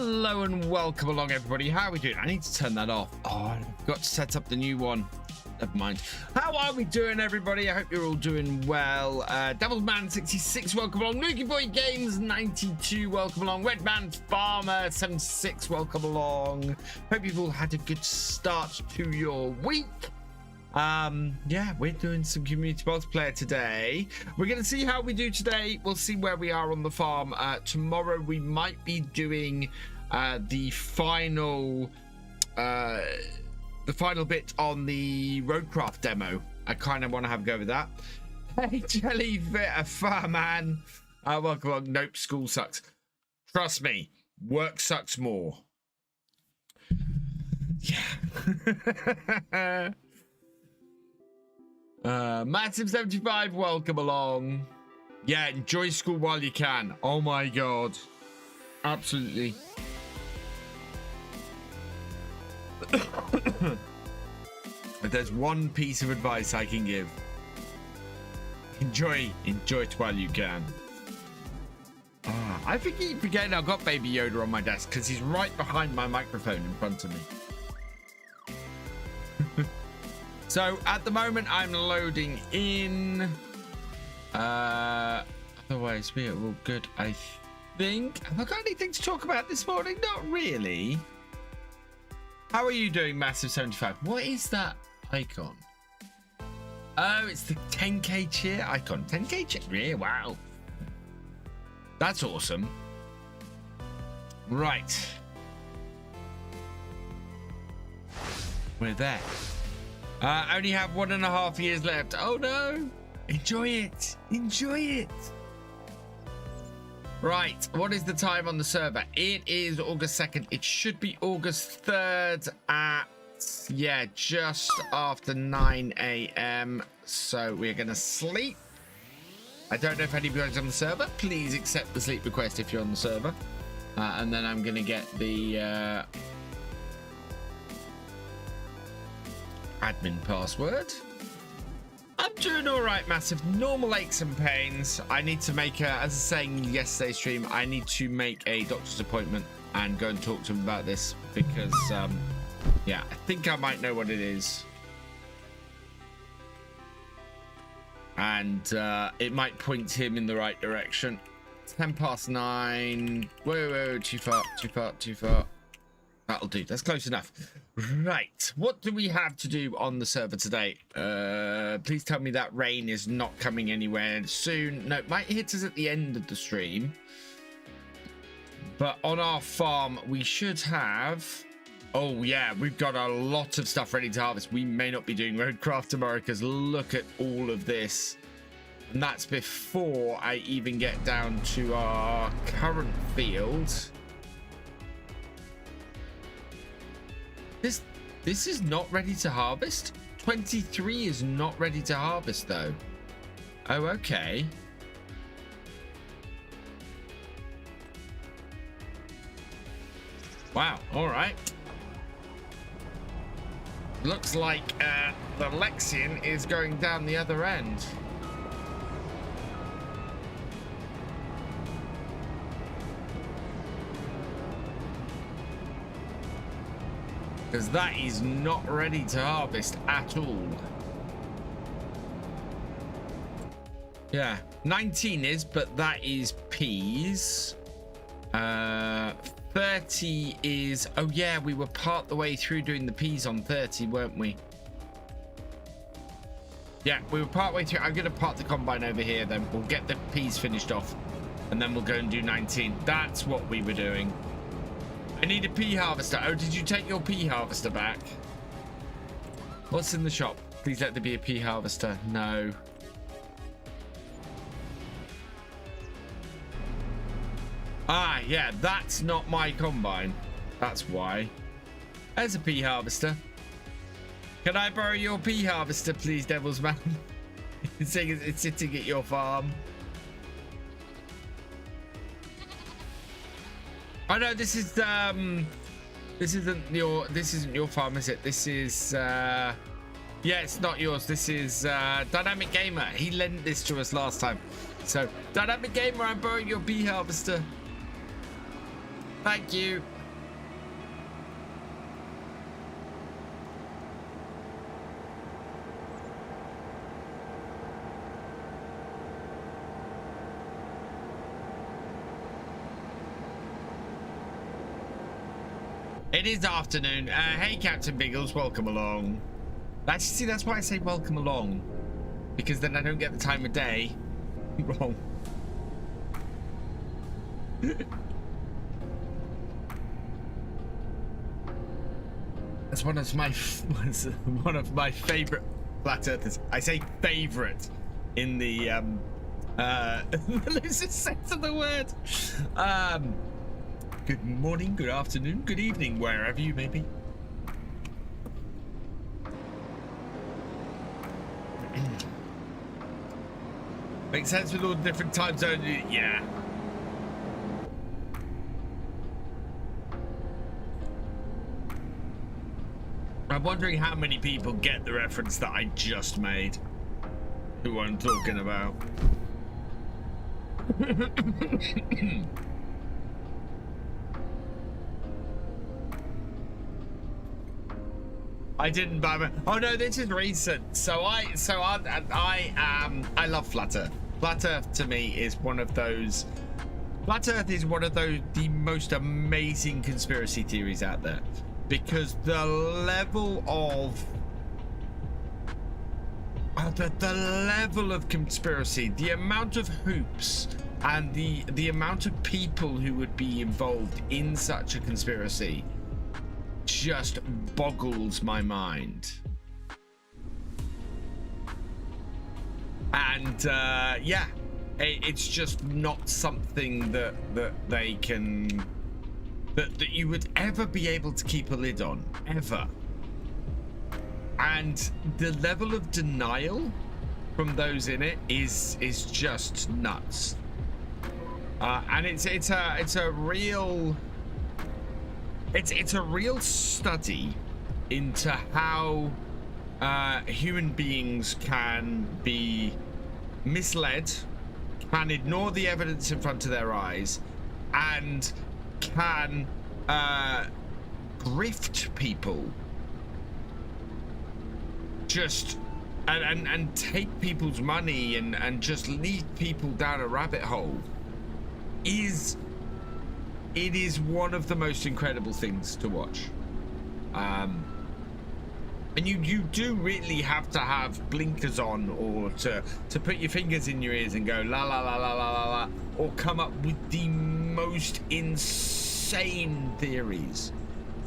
Hello and welcome along, everybody. How are we doing? I need to turn that off. Oh, I've got to set up the new one. Never mind. How are we doing, everybody? I hope you're all doing well. Devilsman66, welcome along. Nuki Boy Games 92, welcome along. Redman Farmer 76, welcome along. Hope you've all had a good start to your week. Yeah, we're doing some community multiplayer today. We're going to see how we do today. We'll see where we are on the farm. Tomorrow we might be doing the final bit on the roadcraft demo. I kind of want to have a go with that. Hey, Jellyfit, Foreman. Welcome along. Nope, school sucks. Trust me, work sucks more. Yeah. Massive75, welcome along. Yeah, enjoy school while you can. Oh my god, absolutely. If there's one piece of advice I can give, enjoy it while you can. I keep forgetting I've got Baby Yoda on my desk because he's right behind my microphone in front of me. So at the moment I'm loading in. Otherwise we're all good, I think. Have I got anything to talk about this morning? Not really. How are you doing, Massive75? What is that icon? Oh, it's the 10k cheer icon. 10k cheer, yeah, wow. That's awesome. Right. We're there. Only have 1.5 years left. Oh no! Enjoy it. Enjoy it. Right. What is the time on the server? It is August 2nd. It should be August 3rd at, yeah, just after 9 a.m. So we're going to sleep. I don't know if anybody's on the server. Please accept the sleep request if you're on the server. And then I'm going to get the admin password. I'm doing all right, Massive. Normal aches and pains. I need to make a, as I was saying in yesterday's stream, I need to make a doctor's appointment and go and talk to him about this because, yeah, I think I might know what it is. And it might point him in the right direction. 9:10. Whoa, too far. That'll do. That's close enough. Right. What do we have to do on the server today? Please tell me that rain is not coming anywhere soon. No, it might hit us at the end of the stream. But on our farm, we should have... Oh, yeah. We've got a lot of stuff ready to harvest. We may not be doing roadcraft tomorrow because look at all of this. And that's before I even get down to our current field. This is not ready to harvest. 23 is not ready to harvest though. Oh, okay. Wow, all right. Looks like the Lexian is going down the other end. Because that is not ready to harvest at all. Yeah, 19 is, but that is peas. 30 is, oh yeah, we were part the way through doing the peas on 30, weren't we? Yeah, we were part way through. I'm going to park the combine over here then. We'll get the peas finished off and then we'll go and do 19. That's what we were doing. I need a pea harvester. Oh, did you take your pea harvester back? What's in the shop? Please let there be a pea harvester. No. Ah, yeah, that's not my combine. That's why. There's a pea harvester. Can I borrow your pea harvester, please, Devil's Man? It's sitting at your farm. Oh no, this isn't your farm, is it? This is yeah, it's not yours. This is Dynamic Gamer. He lent this to us last time. So Dynamic Gamer, I'm borrowing your bee harvester. Thank you. It is afternoon. Hey, Captain Biggles, welcome along. See, that's why I say welcome along, because then I don't get the time of day wrong. That's one of my favorite flat earthers. I say favorite in the loosest sense of the word. Good morning, good afternoon, good evening, wherever you may be. Makes sense with all the different time zones. Yeah. I'm wondering how many people get the reference that I just made. Who I'm talking about. I didn't buy my. Oh no, this is recent. I love Flat Earth. Flat Earth to me is one of those. Flat Earth is one of the most amazing conspiracy theories out there, because the level of the level of conspiracy, the amount of hoops, and the amount of people who would be involved in such a conspiracy just boggles my mind. And yeah, it's just not something that they can that you would ever be able to keep a lid on, ever. And the level of denial from those in it is just nuts. And it's a real study into how human beings can be misled, can ignore the evidence in front of their eyes, and can grift people, just and take people's money and just lead people down a rabbit hole. It is one of the most incredible things to watch. And you do really have to have blinkers on, or to put your fingers in your ears and go la la la la la la la, or come up with the most insane theories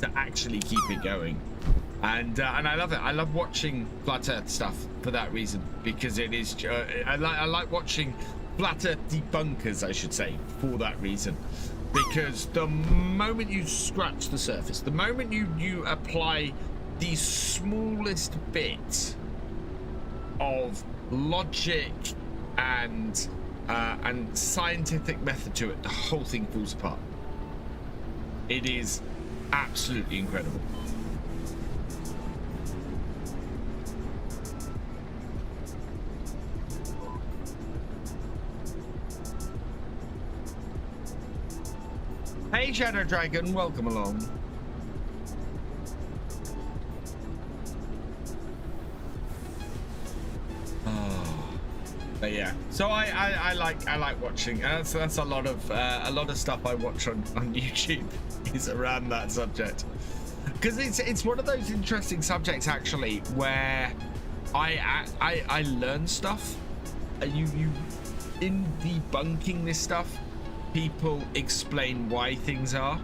to actually keep it going. And I love it. I love watching Flat Earth stuff for that reason, because it is I like watching Flat Earth debunkers, I should say, for that reason. Because the moment you scratch the surface, the moment you apply the smallest bit of logic and scientific method to it, the whole thing falls apart. It is absolutely incredible. Hey Shadow Dragon, welcome along. But yeah, so I like watching. That's a lot of stuff I watch on YouTube is around that subject, because it's one of those interesting subjects actually where I learn stuff. You in debunking this stuff, people explain why things are.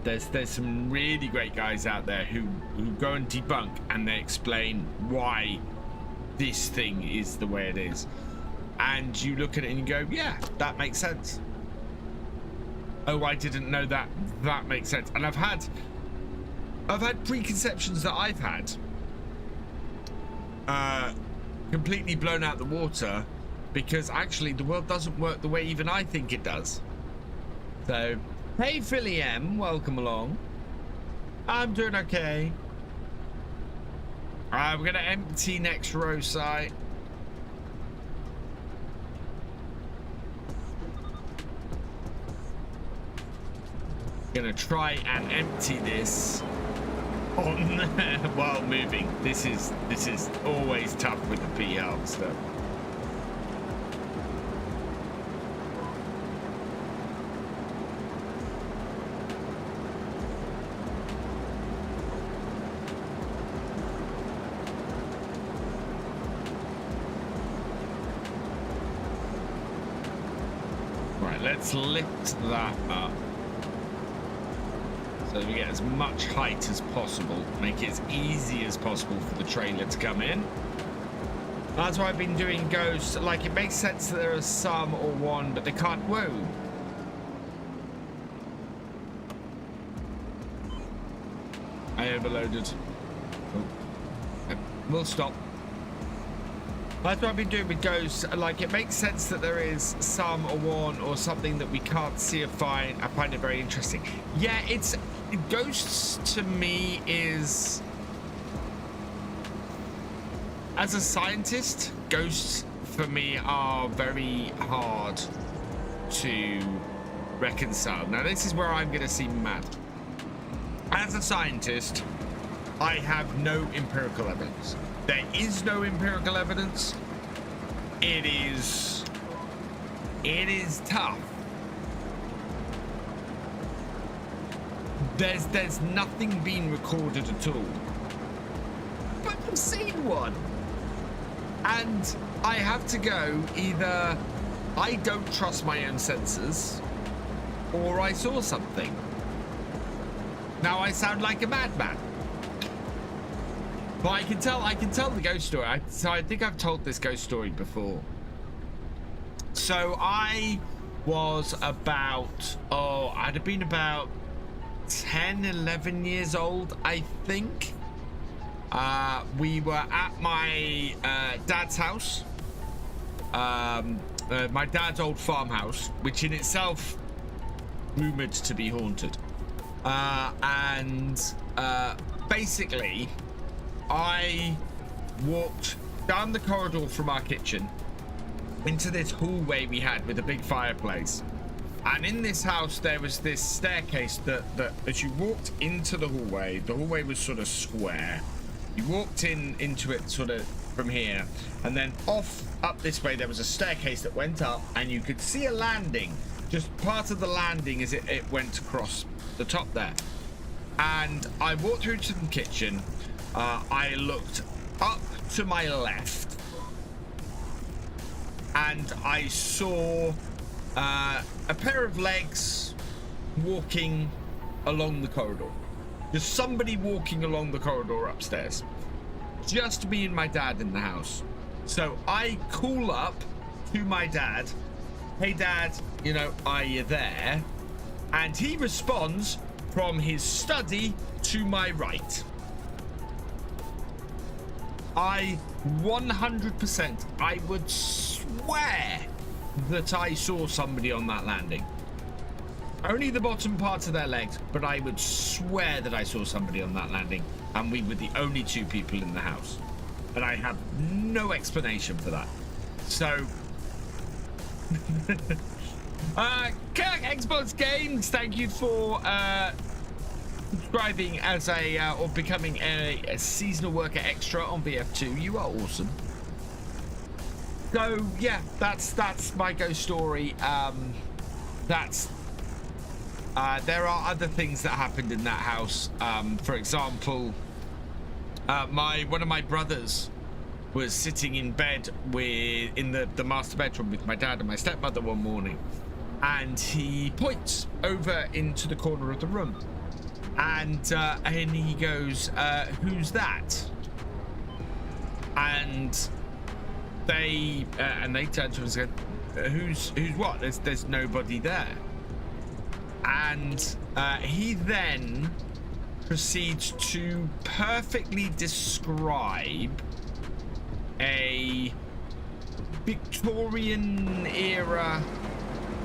There's some really great guys out there who go and debunk, and they explain why this thing is the way it is, and you look at it and you go, yeah, that makes sense. Oh, I didn't know that. That makes sense. And I've had preconceptions that I've had completely blown out the water, because actually the world doesn't work the way even I think it does. So, hey Philly M, welcome along. I'm doing okay. We're gonna empty next row site. Gonna try and empty this on while moving. This is always tough with the PL stuff. Right, let's lift that up so we get as much height as possible, make it as easy as possible for the trailer to come in. That's why I've been doing ghosts. Like, it makes sense that there are some or one, but they can't. Whoa. I overloaded. Oh. We'll stop. That's what I've been doing with ghosts. Like, it makes sense that there is some or one or something that we can't see or find. I find it very interesting. Yeah, it's ghosts to me is, as a scientist, ghosts for me are very hard to reconcile. Now, this is where I'm going to seem mad. As a scientist, I have no empirical evidence. There is no empirical evidence. It is tough. There's nothing being recorded at all. But I've seen one. And I have to go, either I don't trust my own senses or I saw something. Now I sound like a madman. But I can tell the ghost story. So I think I've told this ghost story before. So I was about, I'd have been about 10, 11 years old, I think. We were at my dad's house. My dad's old farmhouse, which in itself rumored to be haunted. Basically, I walked down the corridor from our kitchen into this hallway we had with a big fireplace. And in this house, there was this staircase that as you walked into the hallway was sort of square. You walked into it sort of from here, and then up this way, there was a staircase that went up, and you could see a landing, just part of the landing as it went across the top there. And I walked through to the kitchen. I looked up to my left, and I saw a pair of legs walking along the corridor. Just somebody walking along the corridor upstairs. Just me and my dad in the house. So I call up to my dad. Hey Dad, you know, are you there? And he responds from his study to my right. I 100%, I would swear that I saw somebody on that landing. Only the bottom part of their legs, but I would swear that I saw somebody on that landing, and we were the only two people in the house. And I have no explanation for that. So, Kirk Xbox Games, thank you for subscribing as or becoming a seasonal worker extra on BF2. You are awesome. So yeah, that's my ghost story. There are other things that happened in that house. For example, one of my brothers was sitting in bed in the master bedroom with my dad and my stepmother one morning, and he points over into the corner of the room, and he goes, "Who's that?" And they turn to him and said, "Who's what? There's nobody there." And he then proceeds to perfectly describe a Victorian era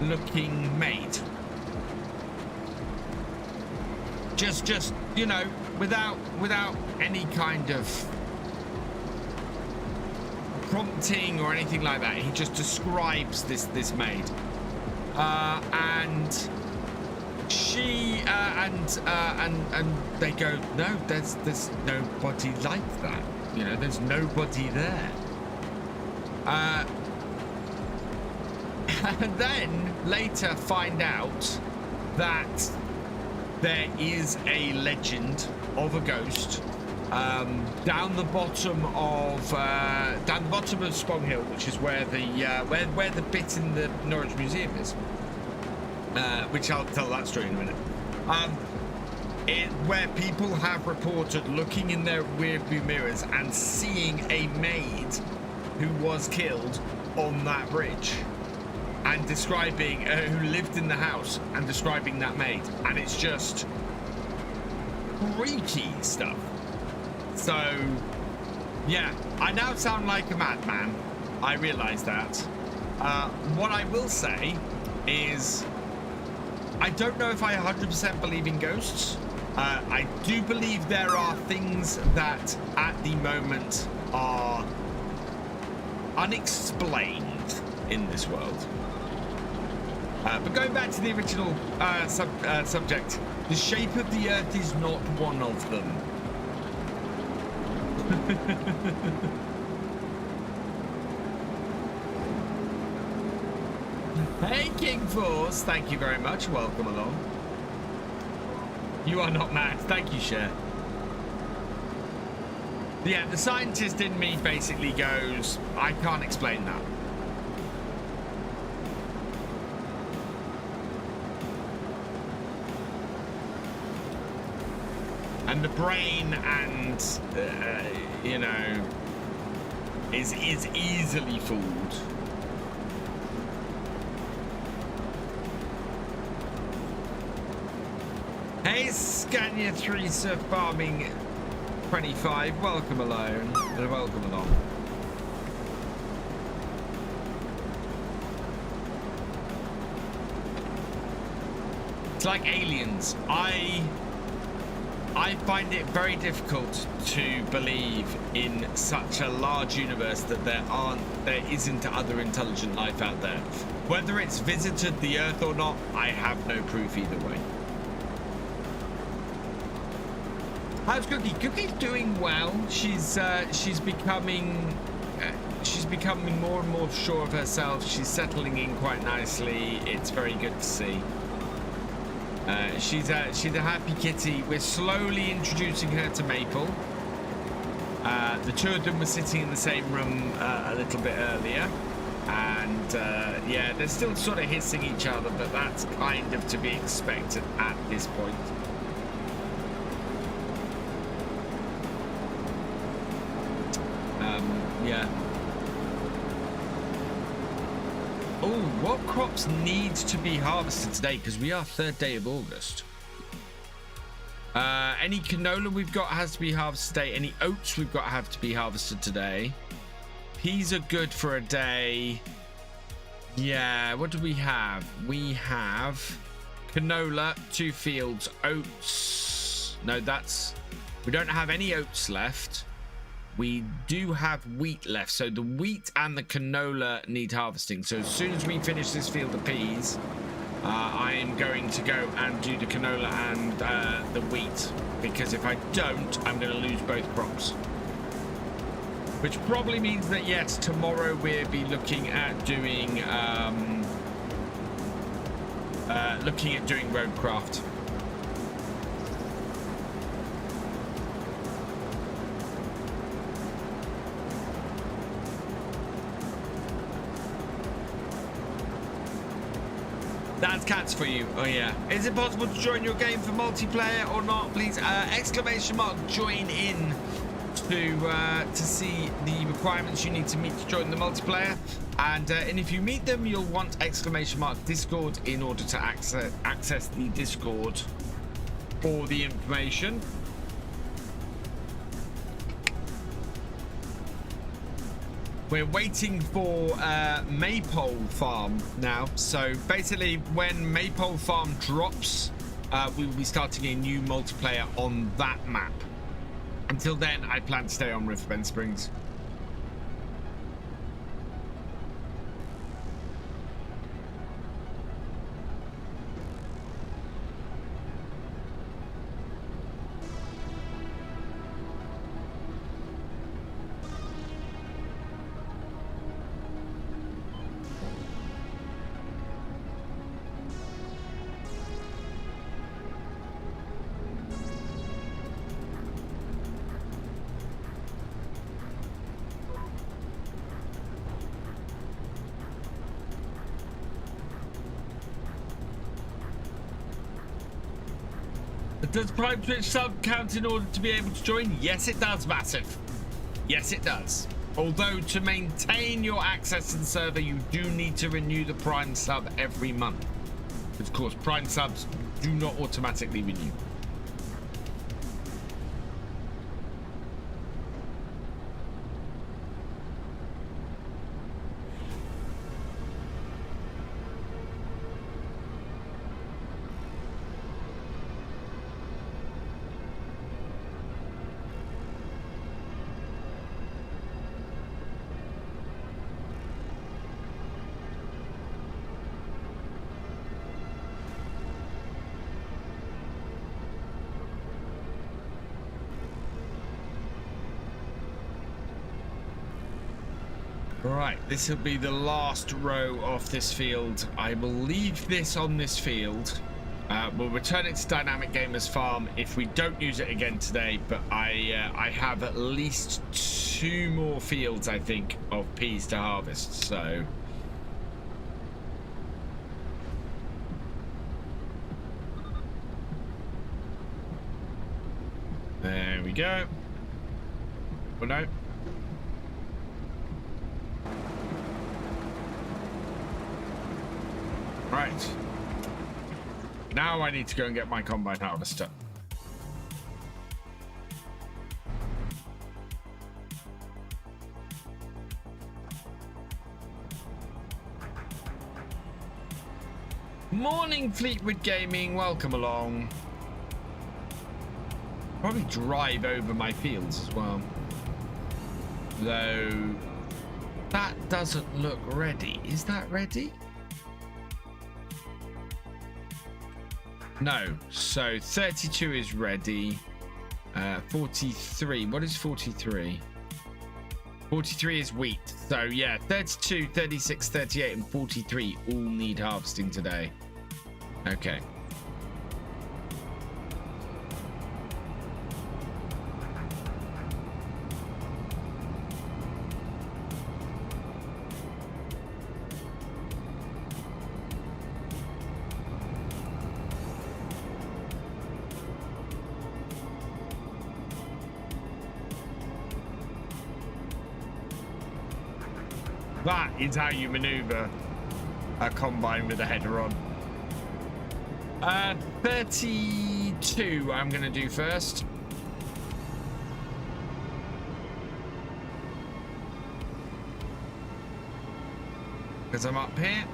looking maid. Just you know, without any kind of prompting or anything like that. He just describes this maid, and she and they go, no, there's nobody like that. You know, there's nobody there. And then later find out that there is a legend of a ghost down the bottom of Spong Hill, which is where the bit in the Norwich Museum is. which I'll tell that story in a minute. Where people have reported looking in their rearview mirrors and seeing a maid who was killed on that bridge, and describing who lived in the house and describing that maid, and it's just freaky stuff. So yeah, I now sound like a madman. I realize that. What I will say is I don't know if I 100% believe in ghosts. I do believe there are things that at the moment are unexplained in this world. But going back to the original subject, the shape of the earth is not one of them. Hey, King Force, thank you very much. Welcome along. You are not mad. Thank you, Cher. Yeah, the scientist in me basically goes, I can't explain that. And the brain and, you know, is easily fooled. Hey, Scania 3 Surf Farming 25, welcome along. Welcome along. It's like aliens. I find it very difficult to believe in such a large universe that there isn't other intelligent life out there. Whether it's visited the Earth or not, I have no proof either way. How's Cookie? Cookie's doing well. She's becoming more and more sure of herself. She's settling in quite nicely. It's very good to see. She's a happy kitty. We're slowly introducing her to Maple. The two of them were sitting in the same room a little bit earlier, and yeah, they're still sort of hissing each other, but that's kind of to be expected at this point. Yeah. Oh, what crops need to be harvested today? Because we are 3rd day of August. Any canola we've got has to be harvested today. Any oats we've got have to be harvested today. Peas are good for a day. Yeah, what do we have? We have canola, 2 fields, oats. No, we don't have any oats left. We do have wheat left, so the wheat and the canola need harvesting. So as soon as we finish this field of peas, I am going to go and do the canola and the wheat, because if I don't, I'm going to lose both crops. Which probably means that, yes, tomorrow we'll be looking at doing roadcraft. That's cats for you. Oh yeah. Is it possible to join your game for multiplayer or not? Please exclamation mark join in to see the requirements you need to meet to join the multiplayer, and if you meet them, you'll want exclamation mark Discord in order to access the Discord for the information. We're waiting for Maypole Farm now. So basically, when Maypole Farm drops, we will be starting a new multiplayer on that map. Until then, I plan to stay on Riverbend Springs. Does Prime Twitch sub count in order to be able to join? Yes, it does, Massive. Yes, it does. Although to maintain your access to the server, you do need to renew the Prime sub every month. Of course, Prime subs do not automatically renew. Right, this will be the last row off this field. I will leave this on this field. We'll return it to Dynamic Gamers Farm if we don't use it again today, but I have at least 2 more fields, I think, of peas to harvest, so... There we go. Oh, no. Right. Now I need to go and get my combine harvester. Morning, Fleetwood Gaming. Welcome along. Probably drive over my fields as well. Though that doesn't look ready. Is that ready? No, so 32 is ready. 43, what is 43? 43 is wheat. So yeah, 32, 36, 38, and 43 all need harvesting today. Okay. That is how you maneuver a combine with a header on. 32 I'm going to do first. Because I'm up here.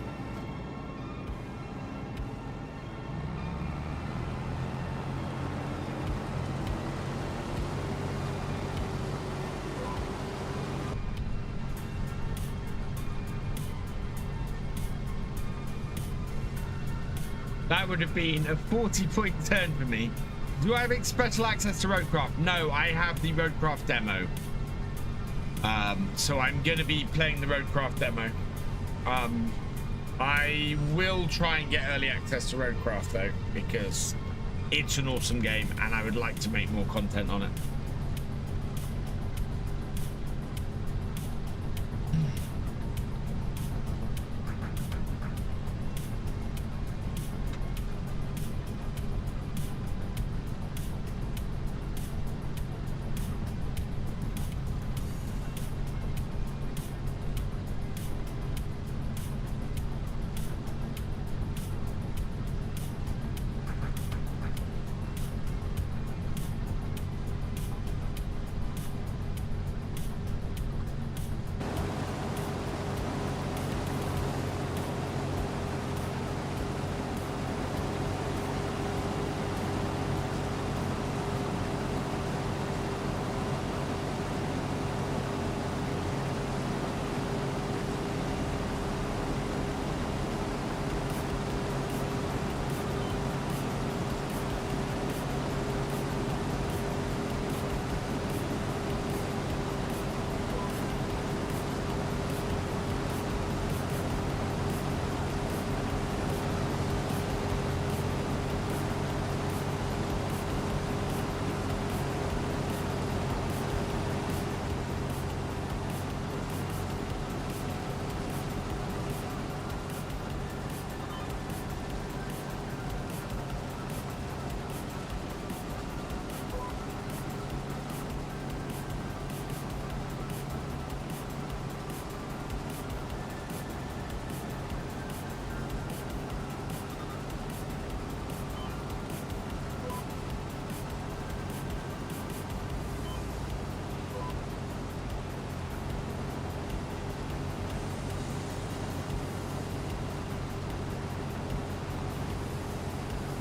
That would have been a 40-point turn for me. Do I have special access to Roadcraft? No, I have the Roadcraft demo. So I'm going to be playing the Roadcraft demo. I will try and get early access to Roadcraft though, because it's an awesome game and I would like to make more content on it.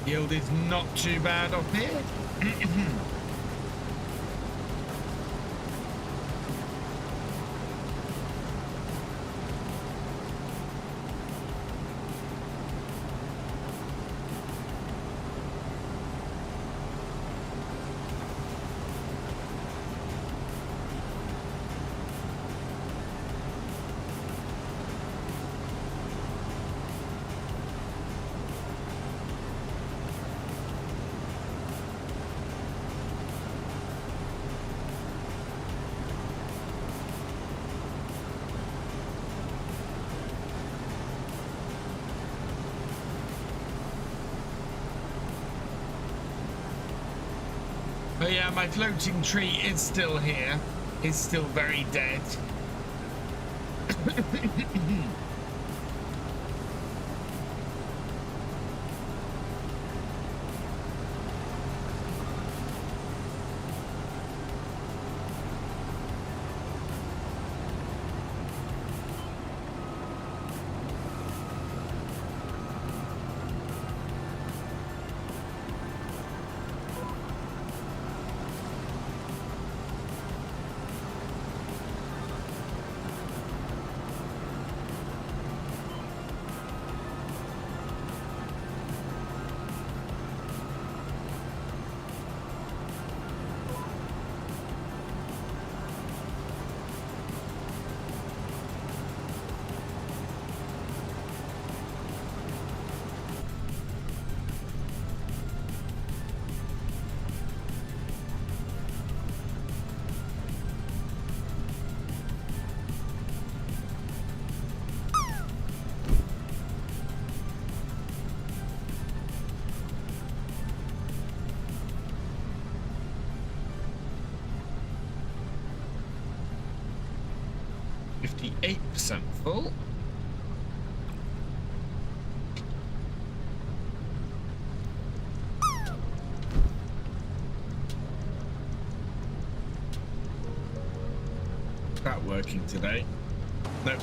Yield is not too bad up here. But yeah, my floating tree is still here. It's still very dead. %58 full. Is that working today? Nope.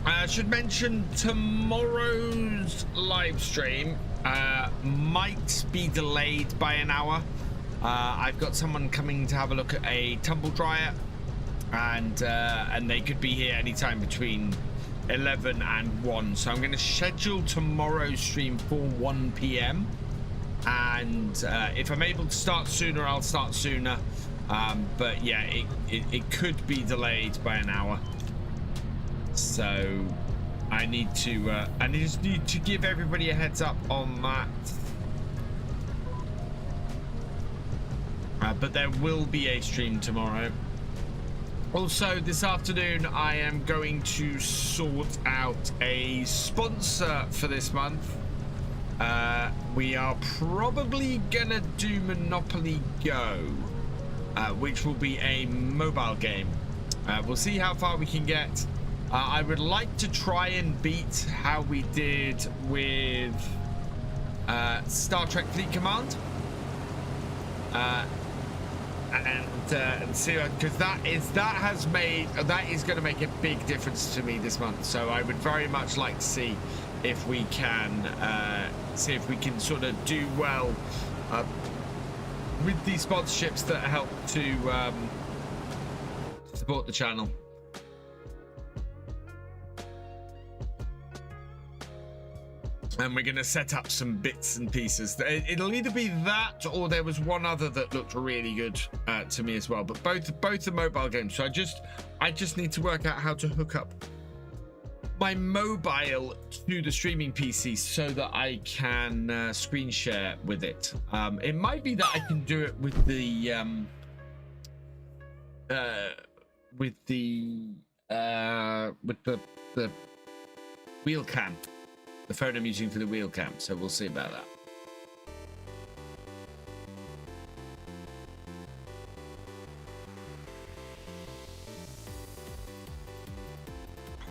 I should mention tomorrow's live stream might be delayed by an hour. I've got someone coming to have a look at a tumble dryer, and they could be here anytime between 11 and 1. So I'm going to schedule tomorrow's stream for 1 p.m. and if I'm able to start sooner, I'll start sooner. But yeah, it could be delayed by an hour. So I just need to give everybody a heads up on that. But there will be a stream tomorrow. Also, this afternoon, I am going to sort out a sponsor for this month. We are probably gonna do Monopoly Go, which will be a mobile game. We'll see how far we can get. I would like to try and beat how we did with Star Trek Fleet Command. And see, because that is going to make a big difference to me this month. So I would very much like to see if we can sort of do well with these sponsorships that help to support the channel. And we're going to set up some bits and pieces. It'll either be that, or there was one other that looked really good to me as well. But both are mobile games. So I just need to work out how to hook up my mobile to the streaming PC so that I can screen share with it. It might be that I can do it with the wheel cam. The phone I'm using for the wheel cam, so we'll see about that.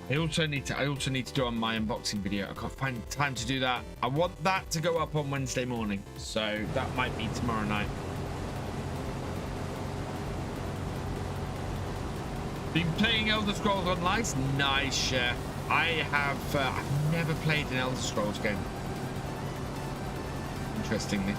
I also need to do on my unboxing video. I can't find time to do that. I want that to go up on Wednesday morning, so that might be tomorrow night. Been playing Elder Scrolls Online? Nice, chef. I have. I've never played an Elder Scrolls game. Interestingly.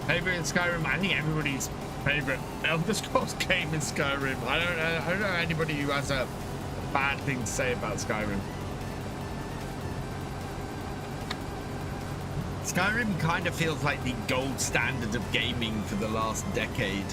Favorite in Skyrim? I think everybody's favorite Elder Scrolls game is Skyrim. I don't know anybody who has a bad thing to say about Skyrim. Skyrim kind of feels like the gold standard of gaming for the last decade.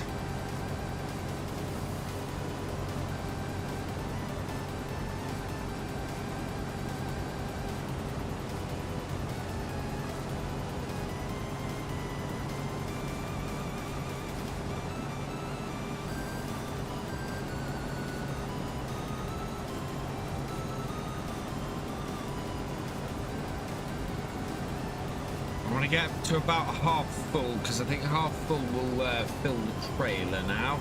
Get to about half full because I think half full will fill the trailer now.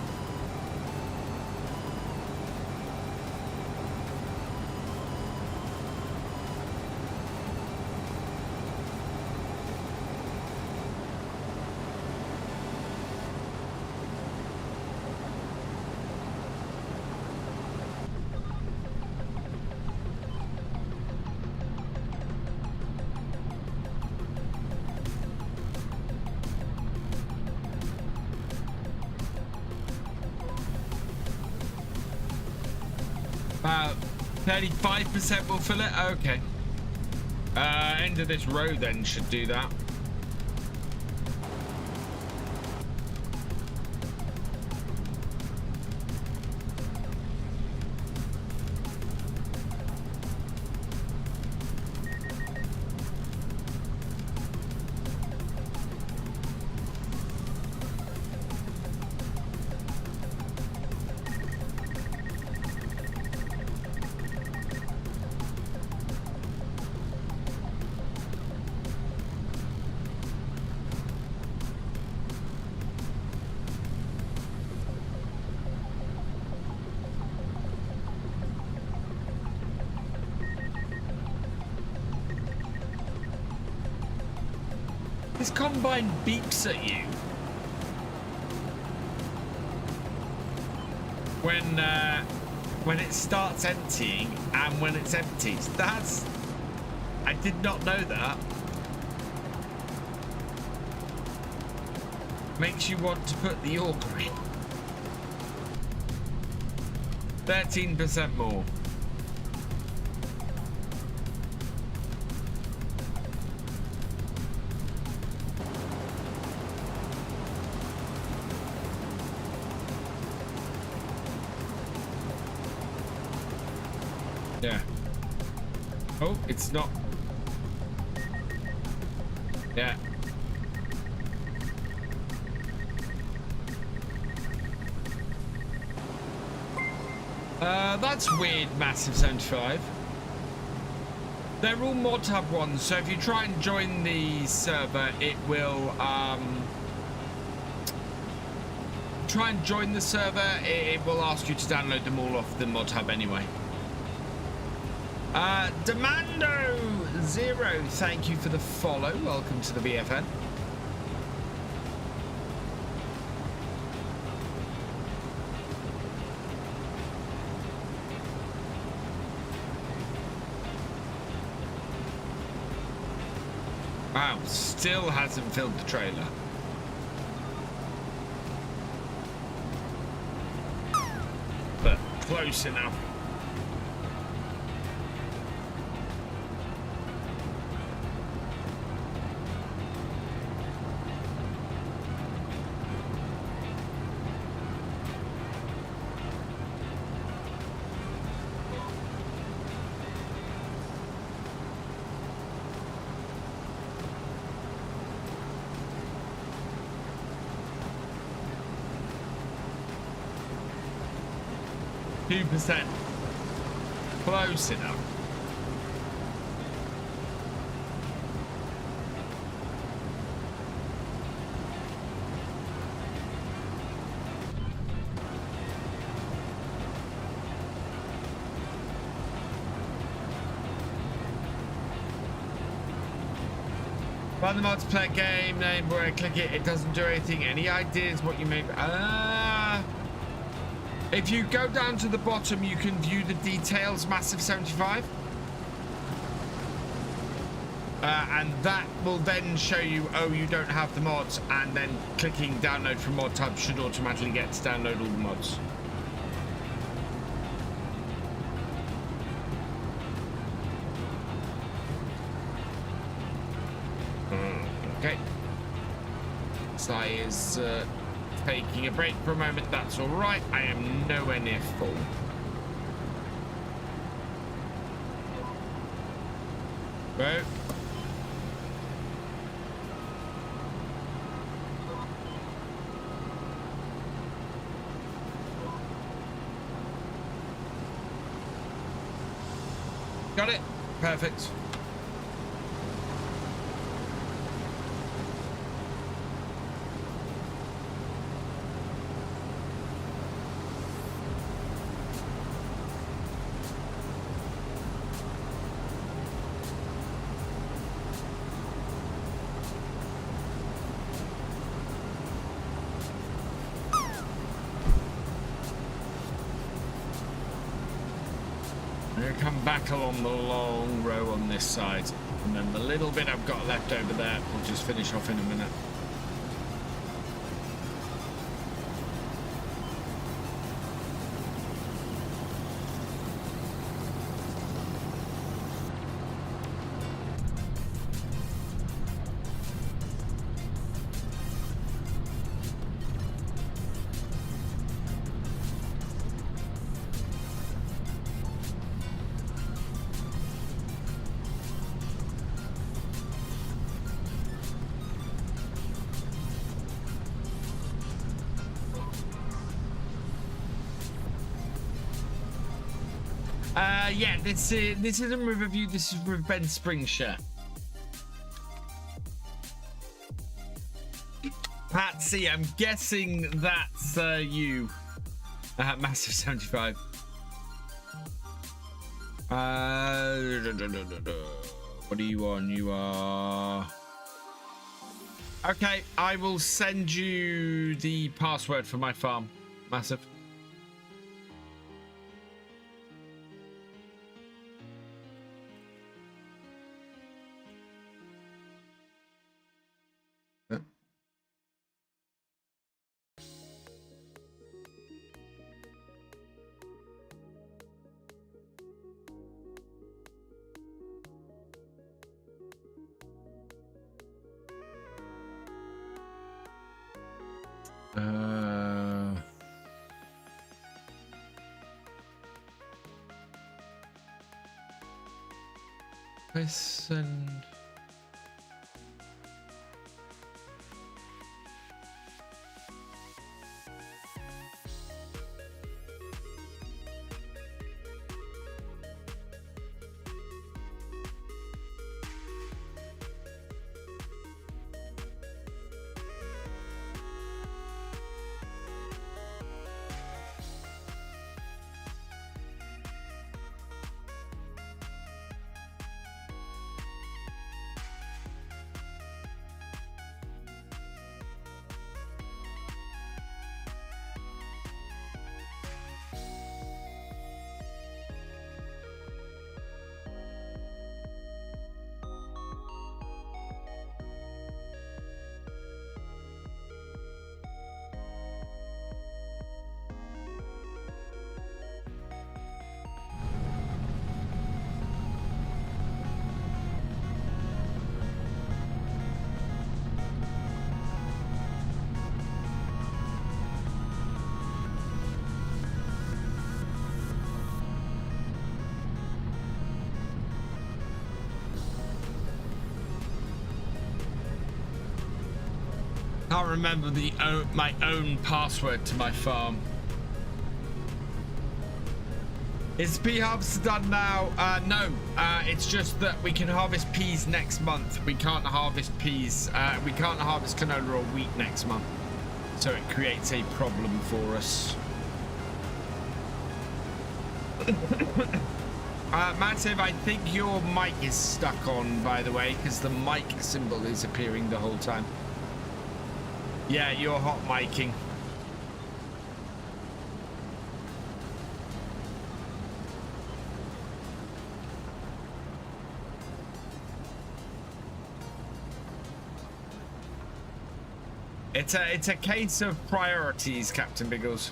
About 35% will fill it. Okay. End of this row then should do that. This combine beeps at you when it starts emptying and when it's empty. That's, I did not know that. Makes you want to put the auger in. 13% more. Yeah. Oh, it's not. Yeah. That's weird, Massive 75. They're all mod hub ones, so if you try and join the server, it will try and join the server, it will ask you to download them all off the mod hub anyway. Demando Zero, thank you for the follow. Welcome to the BFN. Wow, still hasn't filled the trailer. But close enough. 2%. Close enough. Find the multiplayer game name where I click it, it doesn't do anything. Any ideas what you may... if you go down to the bottom, you can view the details, Massive 75. And that will then show you, oh, you don't have the mods, and then clicking download from mod tab should automatically get to download all the mods. Okay. Sai is taking a break for a moment. That's all right. I am nowhere near full. Go. Got it. Perfect. Come back along the long row on this side, and then the little bit I've got left over there we'll just finish off in a minute. Yeah, this isn't with review. This is with Ben Springshire. Patsy, I'm guessing that's you. Massive 75. What are you on? You are... Okay, I will send you the password for my farm. Massive. Listen. Can't remember my own password to my farm. Is pea harvest done now? No, it's just that we can harvest peas next month. We can't harvest peas. We can't harvest canola or wheat next month. So it creates a problem for us. Massive, I think your mic is stuck on, by the way, because the mic symbol is appearing the whole time. Yeah, you're hot micing. It's a case of priorities, Captain Biggles.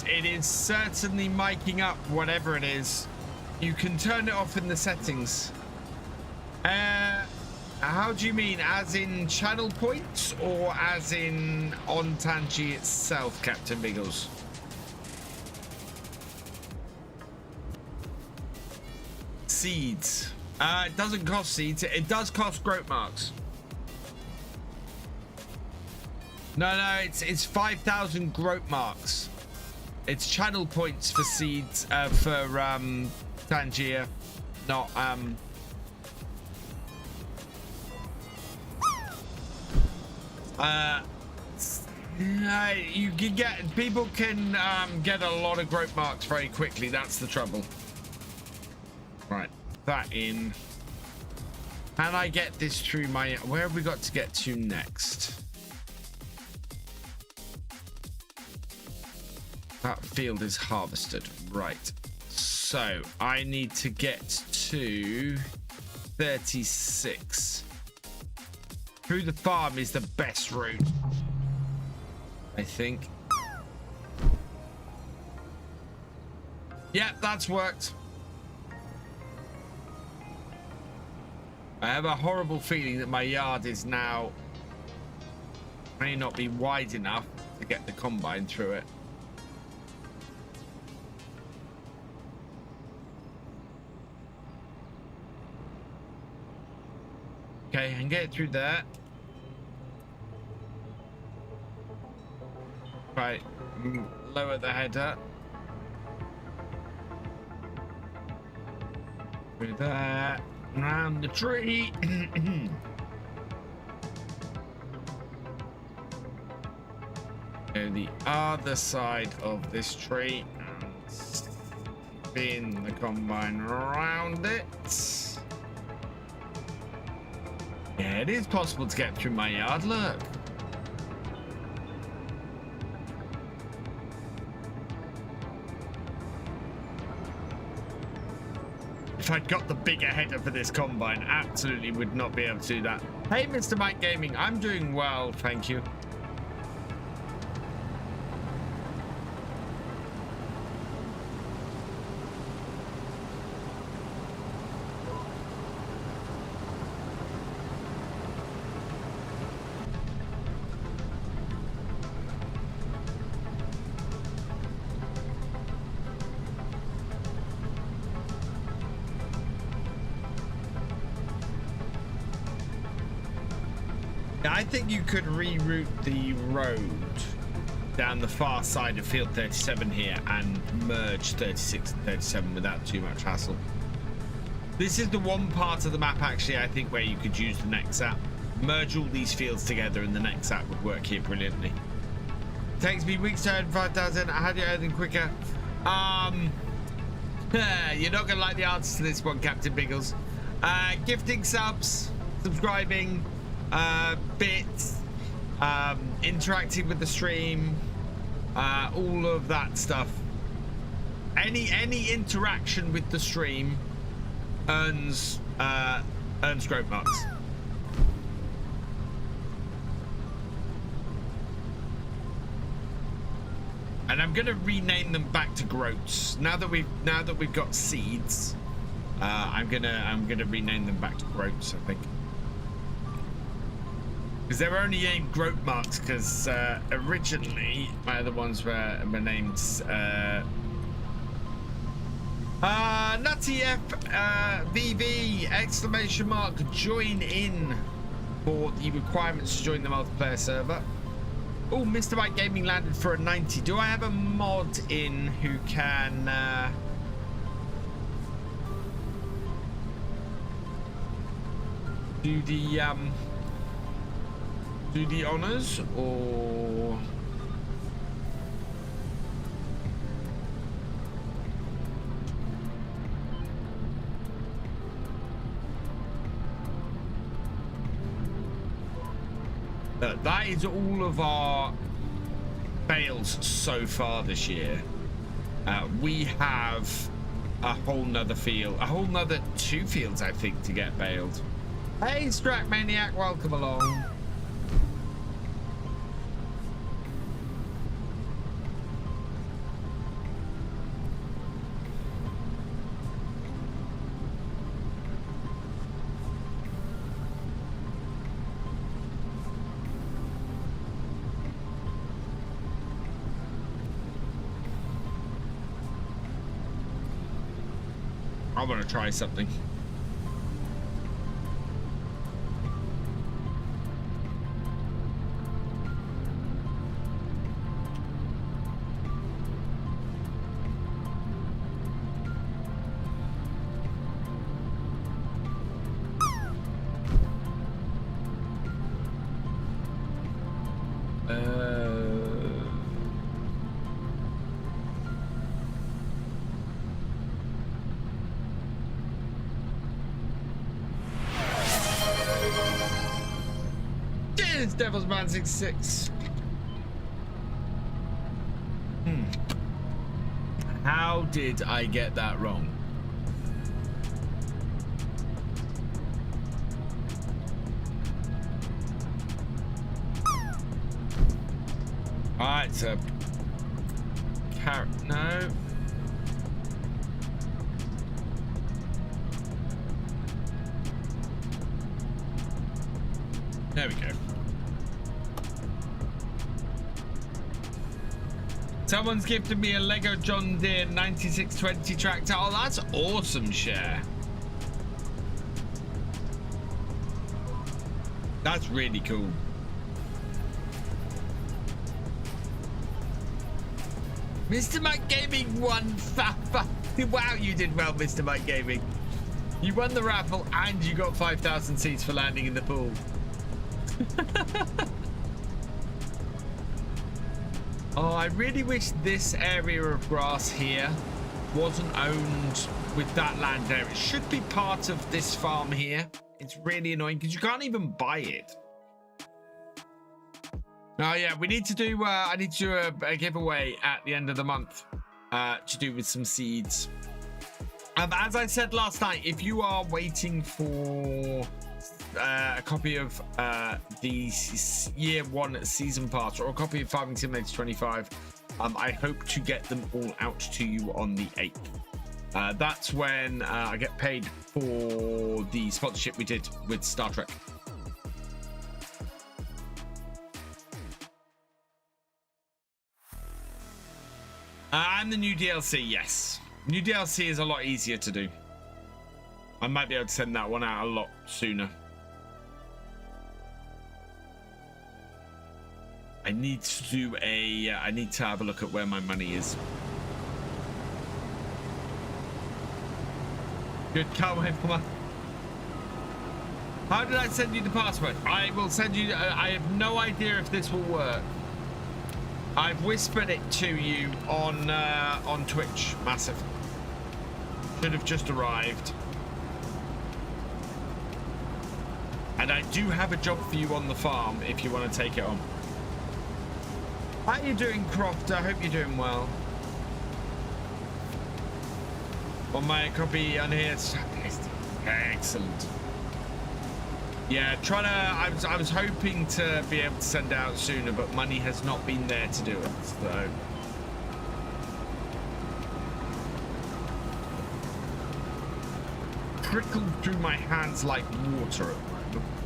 It is certainly miking up whatever it is. You can turn it off in the settings. How do you mean? As in channel points or as in on Tangi itself, Captain Biggles? Seeds. It doesn't cost seeds. It does cost growth marks. No, it's 5,000 growth marks. It's channel points for seeds for Tangier, not you can get, people can get a lot of growth marks very quickly. That's the trouble. Right, that in. Can I get this through my, where have we got to get to next? That field is harvested. Right. So I need to get to 36. Through the farm is the best route, I think. Yep, that's worked. I have a horrible feeling that my yard is now may not be wide enough to get the combine through it. Okay, I can get it through there. Right, lower the header. Through there, round the tree. Go the other side of this tree and spin the combine around it. Yeah, it is possible to get through my yard, look. If I'd got the bigger header for this combine, absolutely would not be able to do that. Hey, Mr. Mike Gaming, I'm doing well, thank you. I think you could reroute the road down the far side of field 37 here and merge 36 and 37 without too much hassle. This is the one part of the map actually I think where you could use the next app. Merge all these fields together and the next app would work here brilliantly. Takes me weeks to earn 5,000. How do you earn them quicker? You're not gonna like the answer to this one, Captain Biggles. Gifting subs, subscribing, bits, interacting with the stream, all of that stuff. Any interaction with the stream earns growth marks. And I'm gonna rename them back to groats now that we've got seeds. I'm gonna rename them back to groats, I think. Because they were only named growth marks because originally my other ones were named Nutty F VV exclamation mark join in for the requirements to join the multiplayer server. Oh, Mr. Mike Gaming landed for a 90. Do I have a mod in who can do the honors, or that is all of our fails so far this year. We have a whole nother field, a whole nother 2 fields, I think, to get bailed. Hey, Strat Maniac, welcome along. I want to try something. Devil's Man 66. How did I get that wrong? Alright, so no. There we go. Someone's gifted me a Lego John Deere 9620 tractor. Oh, that's awesome, Share. That's really cool. Mr. Mike Gaming won. Wow, you did well, Mr. Mike Gaming. You won the raffle and you got 5,000 seats for landing in the pool. Oh, I really wish this area of grass here wasn't owned with that land there. It should be part of this farm here. It's really annoying because you can't even buy it. Oh yeah, we need to do I need to do a giveaway at the end of the month to do with some seeds. As I said last night, if you are waiting for a copy of the year 1 season pass or a copy of Farming Simulator 25, I hope to get them all out to you on the 8th. That's when I get paid for the sponsorship we did with Star Trek. And the new DLC, yes. New DLC is a lot easier to do. I might be able to send that one out a lot sooner. I need to do I need to have a look at where my money is. Good, can't wait for my... How did I send you the password? I will send you... I have no idea if this will work. I've whispered it to you on Twitch. Massive. Should have just arrived. And I do have a job for you on the farm if you want to take it on. How are you doing, Croft? I hope you're doing well. On my copy on here, excellent. Yeah, trying to. I was hoping to be able to send out sooner, but money has not been there to do it. So. Trickled through my hands like water at the moment.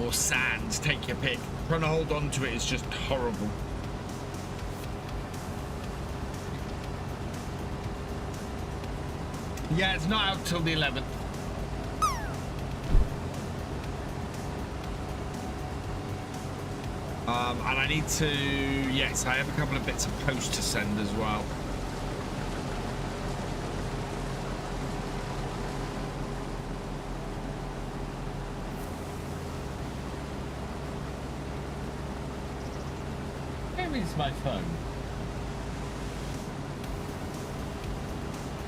Or sand, take your pick. Trying to hold on to it is just horrible. Yeah, it's not out till the 11th. And I need to, yes, I have a couple of bits of post to send as well. Where is my phone?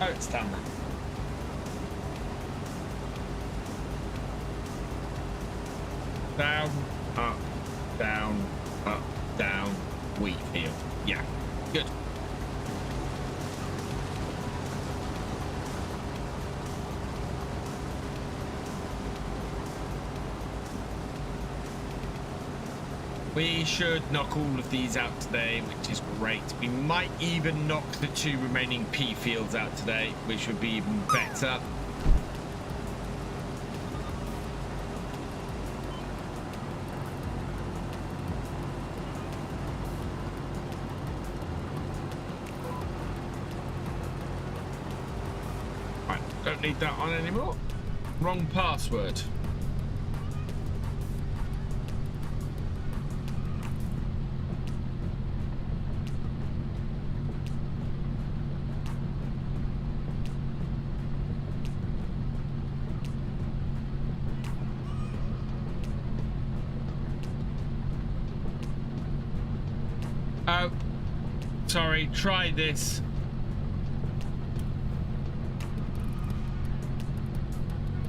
Oh, it's down there. Down, up, down, up, down, wheat field. Yeah, good. We should knock all of these out today, which is great. We might even knock the 2 remaining pea fields out today, which would be even better. Right, don't need that on anymore. Wrong password. Oh, sorry, try this.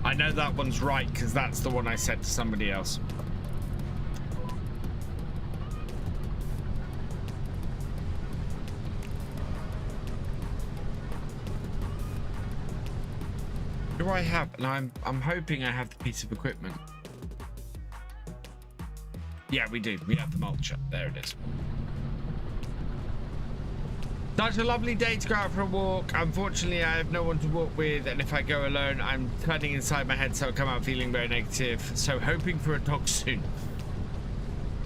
I know that one's right because that's the one I said to somebody else. Do I have? And I'm hoping I have the piece of equipment. Yeah, we do. We have the mulcher. There it is. Such a lovely day to go out for a walk. Unfortunately, I have no one to walk with, and if I go alone, I'm turning inside my head, so I come out feeling very negative. So hoping for a talk soon.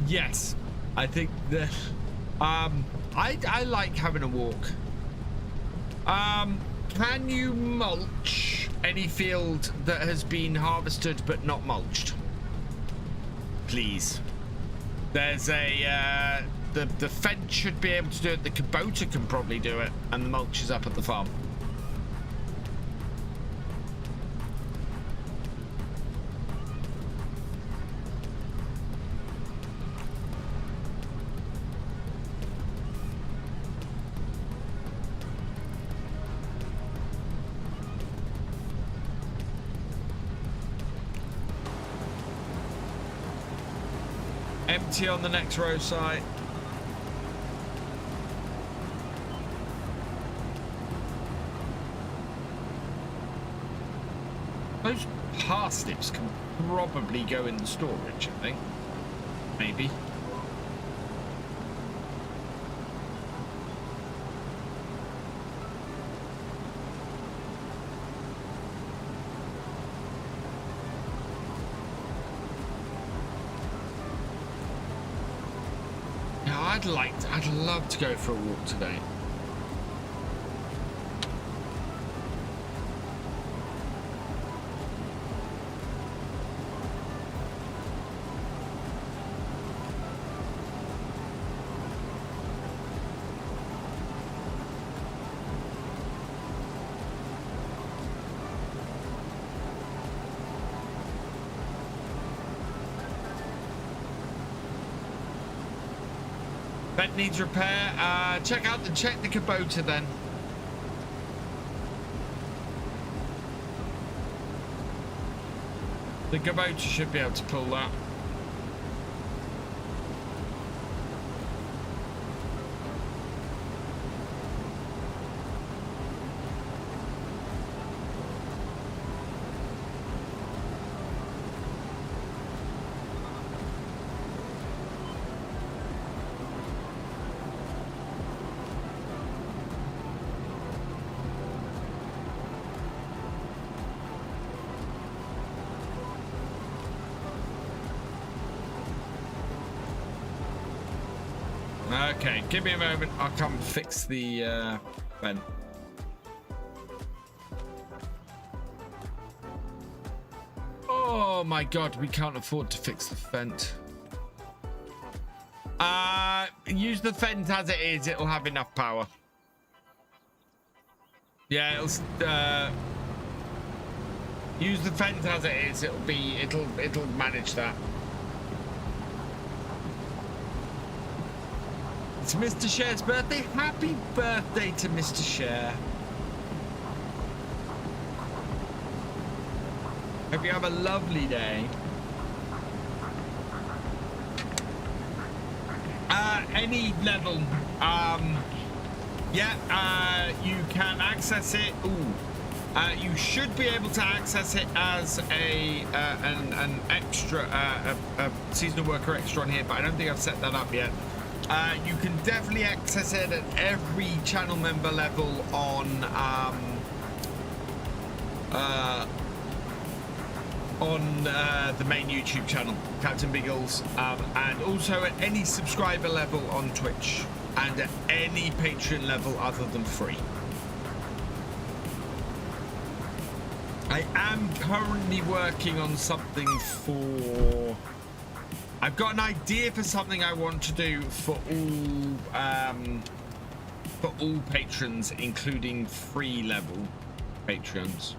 Yes, I think that I like having a walk. Can you mulch any field that has been harvested but not mulched? Please. There's a the fence should be able to do it. The Kubota can probably do it, and the mulch is up at the farm. Empty on the next row site. Those parsnips can probably go in the storage, I think. Maybe. Yeah, I'd love to go for a walk today. Bed needs repair. Check the Kubota then. The Kubota should be able to pull that. Okay, give me a moment. I'll come fix the vent. Oh my god, we can't afford to fix the fence. Use the fence as it is. It'll have enough power. Yeah, it'll use the fence as it is. It'll manage that. It's Mr. Sher's birthday. Happy birthday to Mr. Sher. Hope you have a lovely day. Any level. You can access it. You should be able to access it as an extra, a seasonal worker extra on here, but I don't think I've set that up yet. You can definitely access it at every channel member level on the main YouTube channel, Captain Biggles, and also at any subscriber level on Twitch and at any Patreon level other than free. I am currently working on something for... I've got an idea for something I want to do for all patrons, including free level patrons.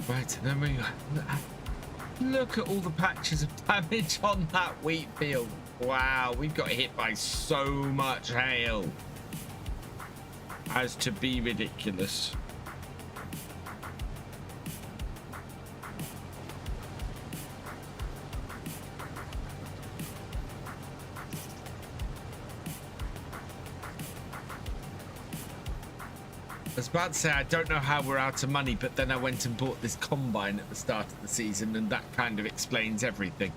Right, and then we look at all the patches of damage on that wheat field. Wow, we've got hit by so much hail as to be ridiculous. I was about to say I don't know how we're out of money, but then I went and bought this combine at the start of the season, and that kind of explains everything.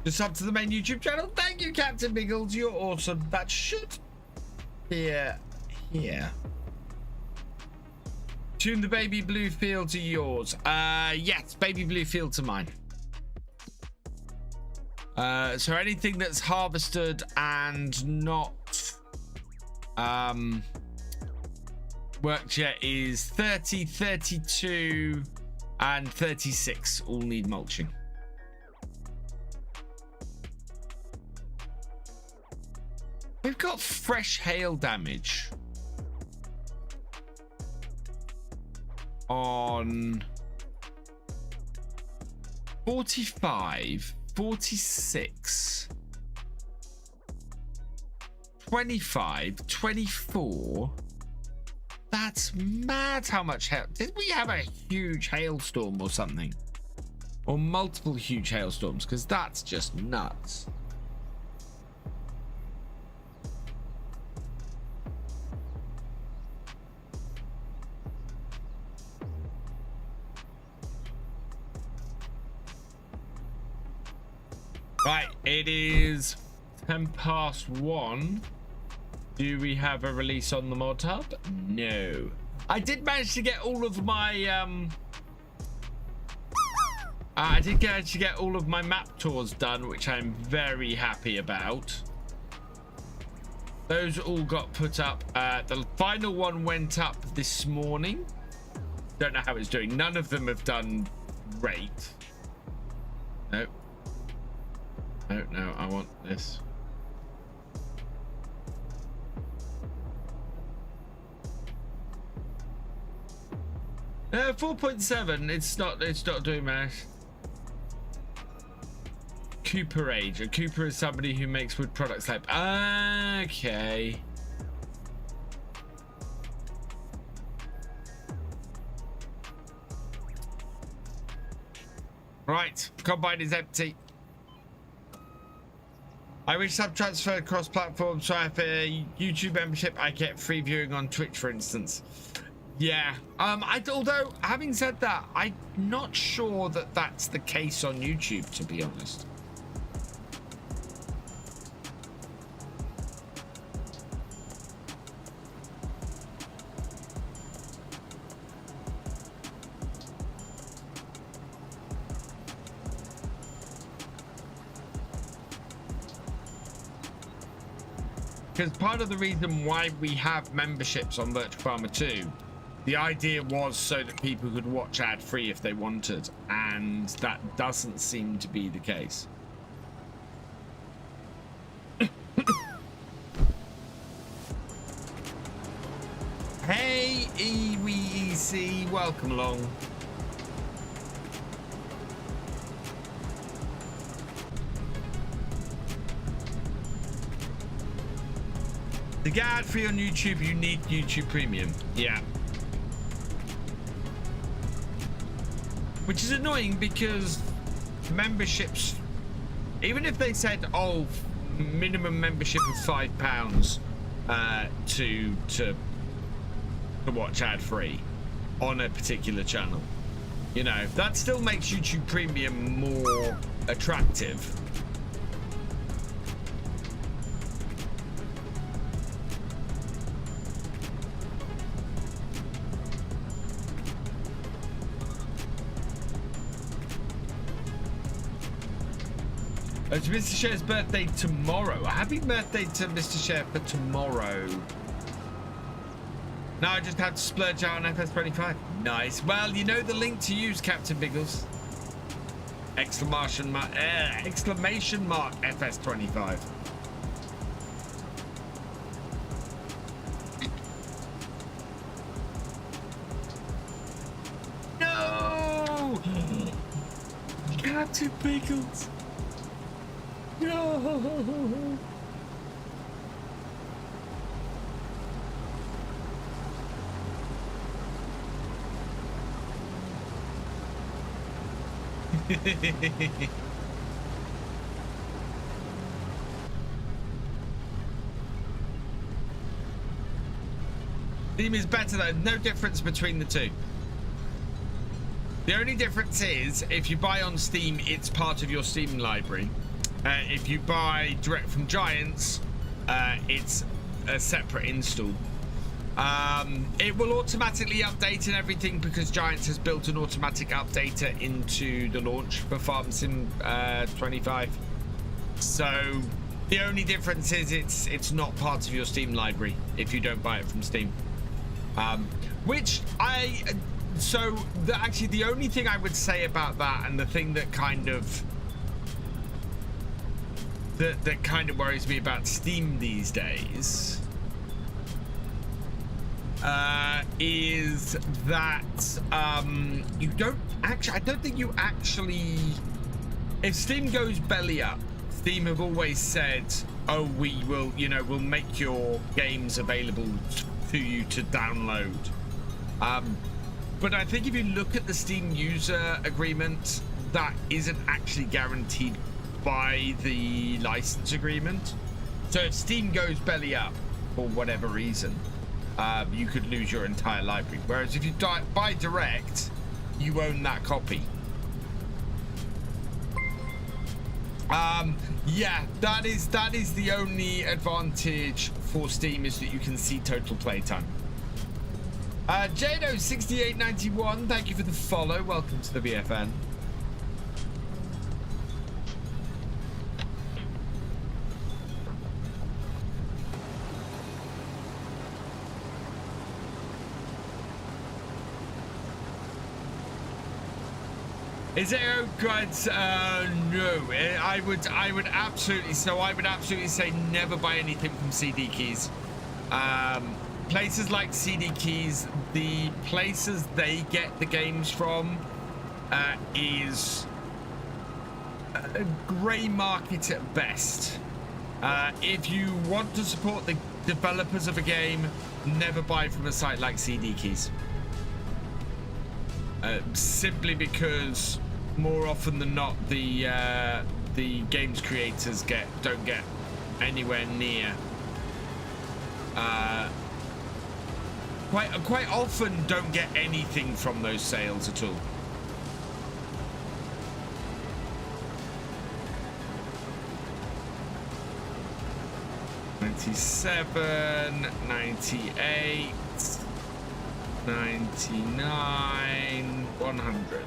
Just up to the main YouTube channel. Thank you, Captain Biggles. You're awesome. That should be here. Tune the baby blue fields are yours. Yes, baby blue fields are mine. So anything that's harvested and not worked yet is 30, 32, and 36 all need mulching. We've got fresh hail damage on 45, 46, 25, 24. That's mad how much hail. Did we have a huge hailstorm or something? Or multiple huge hailstorms? Because that's just nuts. Right, it is 1:10. Do we have a release on the mod hub? No. I did manage to get all of my I did manage to get all of my map tours done, which I'm very happy about. Those all got put up. The final one went up this morning. Don't know how it's doing. None of them have done great. Nope. No, I want this. No, 4.7. It's not doing much. Cooperage. A Cooper is somebody who makes wood products like... Okay. Right. Combine is empty. I wish sub transfer across platforms, so I have a YouTube membership. I get free viewing on Twitch, for instance. Yeah. Although, having said that, I'm not sure that that's the case on YouTube, to be honest. Because part of the reason why we have memberships on Virtual Farmer 2, the idea was so that people could watch ad-free if they wanted, and that doesn't seem to be the case. Hey, EWEC, welcome along. To get ad-free on YouTube, you need YouTube Premium. Yeah. Which is annoying because memberships, even if they said, oh, minimum membership of £5 to watch ad-free on a particular channel, you know, that still makes YouTube Premium more attractive. It's Mr. Share's birthday tomorrow. Happy birthday to Mr. Share for tomorrow. Now I just have to splurge out on FS25. Nice. Well, you know the link to use, Captain Biggles. Exclamation mark FS25. No! Captain Biggles. No. Steam is better though. No difference between the two. The only difference is if you buy on Steam, it's part of your Steam library. If you buy direct from Giants, it's a separate install. It will automatically update and everything because Giants has built an automatic updater into the launch for Farm Sim 25. So the only difference is it's not part of your Steam library if you don't buy it from Steam. Actually the only thing I would say about that, and the thing that kind of worries me about Steam these days, is that you don't actually, I don't think you actually, if Steam goes belly up, Steam have always said, oh, we will, you know, we'll make your games available to you to download. But I think if you look at the Steam user agreement, that isn't actually guaranteed by the license agreement. So if Steam goes belly up for whatever reason, you could lose your entire library. Whereas if you buy direct, you own that copy. Yeah, that is the only advantage for Steam, is that you can see total playtime. Jado6891, thank you for the follow. Welcome to the BFN. Is it upgrades? No. I would absolutely say never buy anything from CD Keys. Places like CD Keys, the places they get the games from is a grey market at best. If you want to support the developers of a game, never buy from a site like CD Keys. Simply because more often than not, the games creators don't get anywhere near. Quite often don't get anything from those sales at all. $97, $98, $99, $100.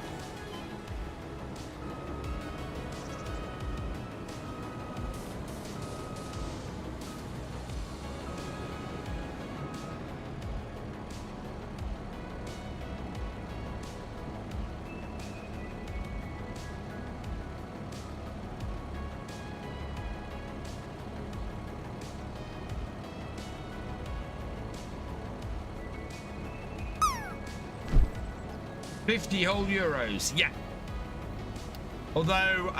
€50 whole euros, yeah. Although,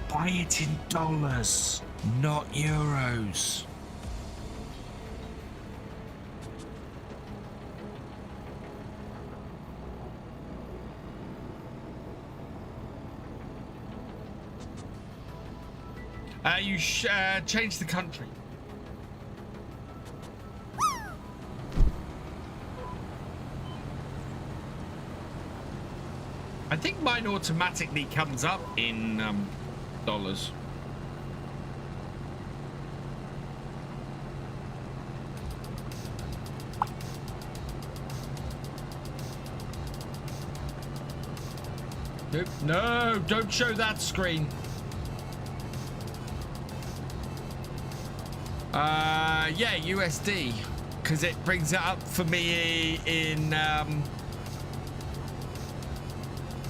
buy it in dollars, not euros. You change the country. I think mine automatically comes up in dollars. Nope. No, don't show that screen. Yeah, USD, because it brings it up for me in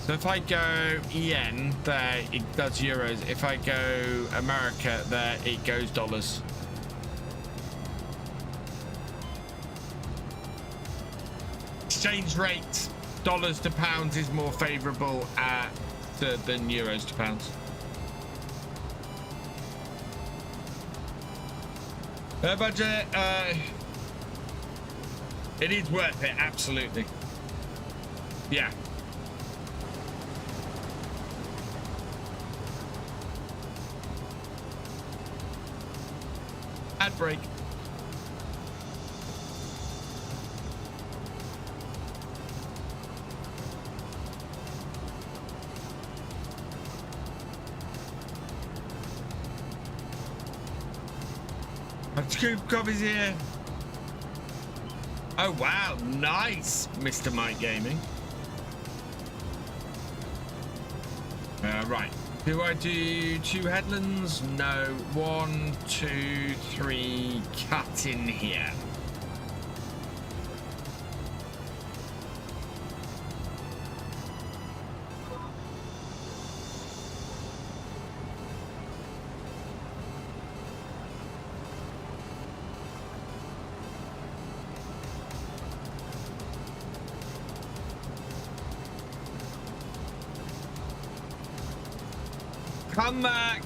so if I go yen, there it does euros. If I go America, there it goes dollars. Exchange rate, dollars to pounds is more favorable than euros to pounds. Budget, it is worth it, absolutely. Yeah. Ad break. Scoop copies here. Oh wow, nice, Mr. Mike Gaming. Right. Do I do 2 headlands? No. 1, 2, 3. Cut in here.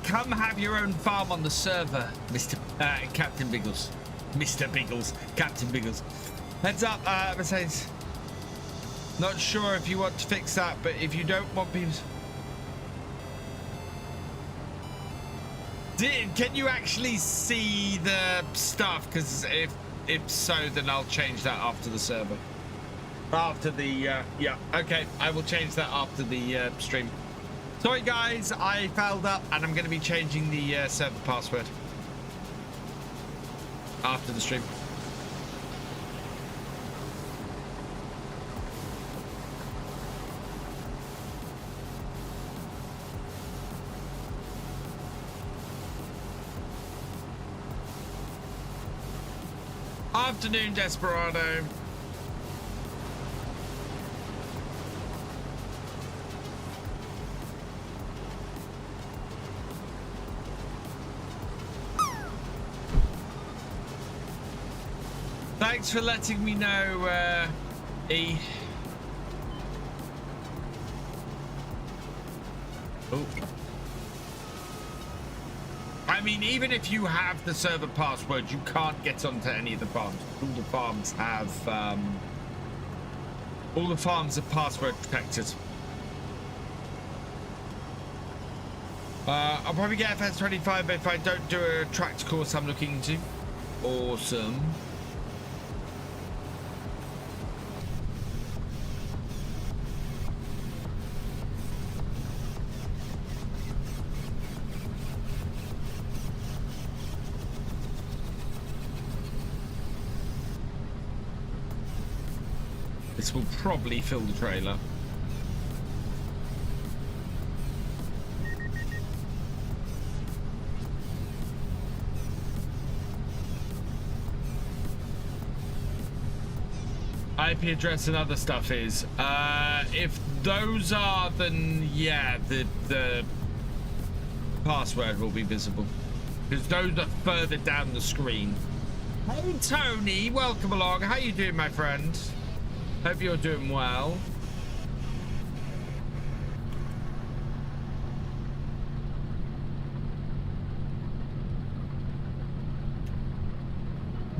Come have your own farm on the server, Mr. Captain Biggles. Mr. Biggles. Captain Biggles. Heads up, Mercedes. Not sure if you want to fix that, but if you don't want people... Can you actually see the stuff? Because if so, then I'll change that after the server. After the, yeah. Okay, I will change that after the stream. Sorry guys, I fouled up and I'm going to be changing the server password after the stream. Afternoon, Desperado. Thanks for letting me know, E. Oh. I mean, even if you have the server password, you can't get onto any of the farms. All the farms are password protected. I'll probably get FS25 if I don't do a tracked course I'm looking into. Awesome. This will probably fill the trailer. IP address and other stuff is. If those are, then yeah, the password will be visible. Because those are further down the screen. Hey Tony, welcome along. How you doing, my friend? Hope you're doing well.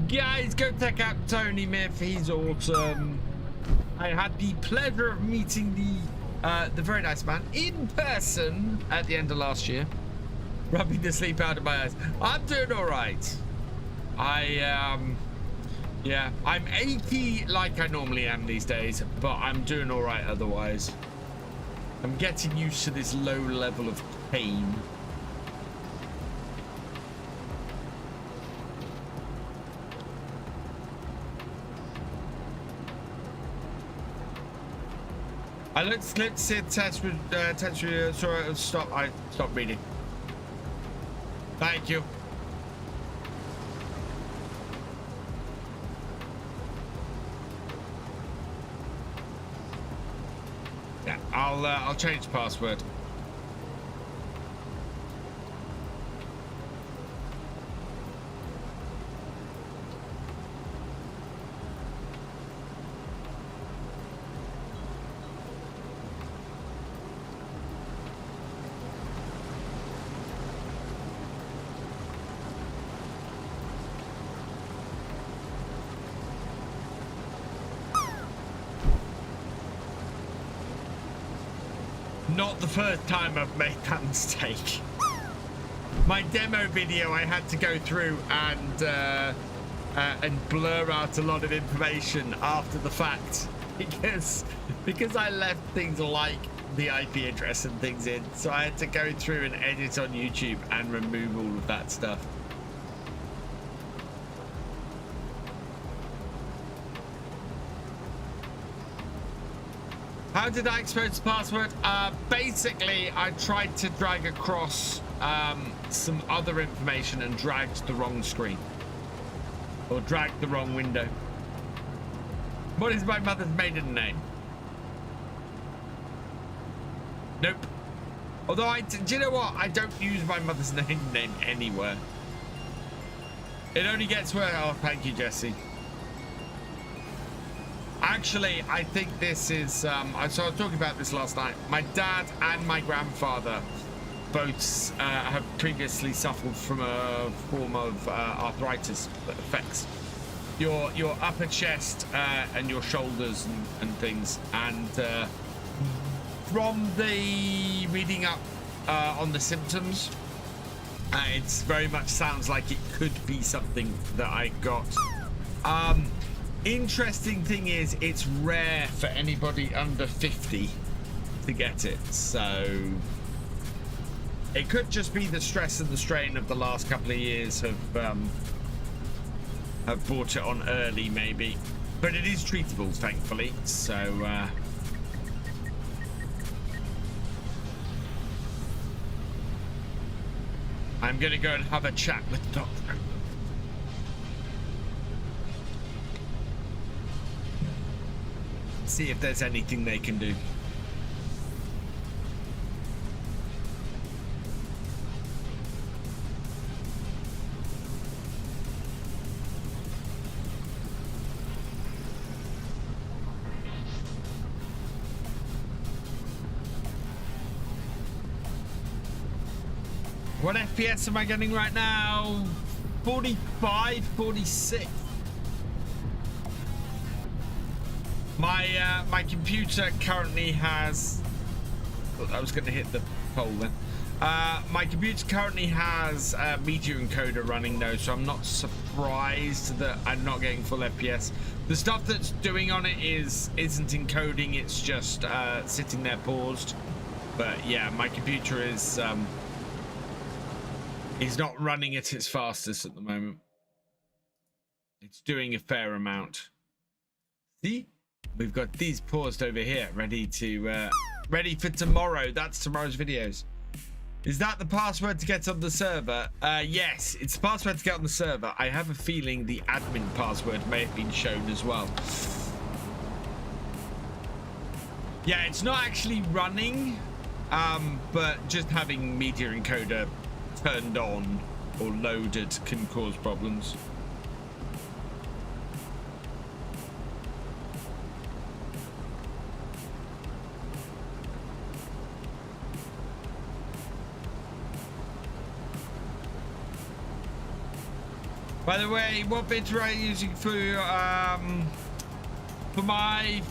Guys, go check out Tony Myth. He's awesome. I had the pleasure of meeting the very nice man in person at the end of last year, rubbing the sleep out of my eyes. I'm doing all right. Yeah, I'm achy like I normally am these days, but I'm doing all right otherwise. I'm getting used to this low level of pain. Let's see a test with Sorace. Stop reading. Thank you. Yeah, I'll change the password. Not the first time I've made that mistake. My demo video, I had to go through and blur out a lot of information after the fact because I left things like the IP address and things in. So I had to go through and edit on YouTube and remove all of that stuff. How did I expose the password? Basically, I tried to drag across some other information and dragged the wrong screen. Or dragged the wrong window. What is my mother's maiden name? Nope. Although do you know what? I don't use my mother's maiden name anywhere. It only gets where, oh, thank you, Jesse. Actually, I think this is, so I was talking about this last night. My dad and my grandfather both have previously suffered from a form of arthritis that affects your upper chest and your shoulders and things. And from the reading up on the symptoms, it very much sounds like it could be something that I got. Interesting thing is, it's rare for anybody under 50 to get it, so it could just be the stress and the strain of the last couple of years have brought it on early, maybe. But it is treatable, thankfully. So I'm gonna go and have a chat with the doctor. See if there's anything they can do. What FPS am I getting right now? 45, 46. My computer currently has... I was going to hit the pole then. My computer currently has media encoder running though, so I'm not surprised that I'm not getting full FPS. The stuff that's doing on it isn't encoding, it's just sitting there paused. But yeah, my computer is not running at its fastest at the moment. It's doing a fair amount. See? We've got these paused over here, ready for tomorrow. That's tomorrow's videos. Is that the password to get on the server? Yes, it's the password to get on the server. I have a feeling the admin password may have been shown as well. Yeah, it's not actually running, but just having media encoder turned on or loaded can cause problems. By the way, what bit are you using for my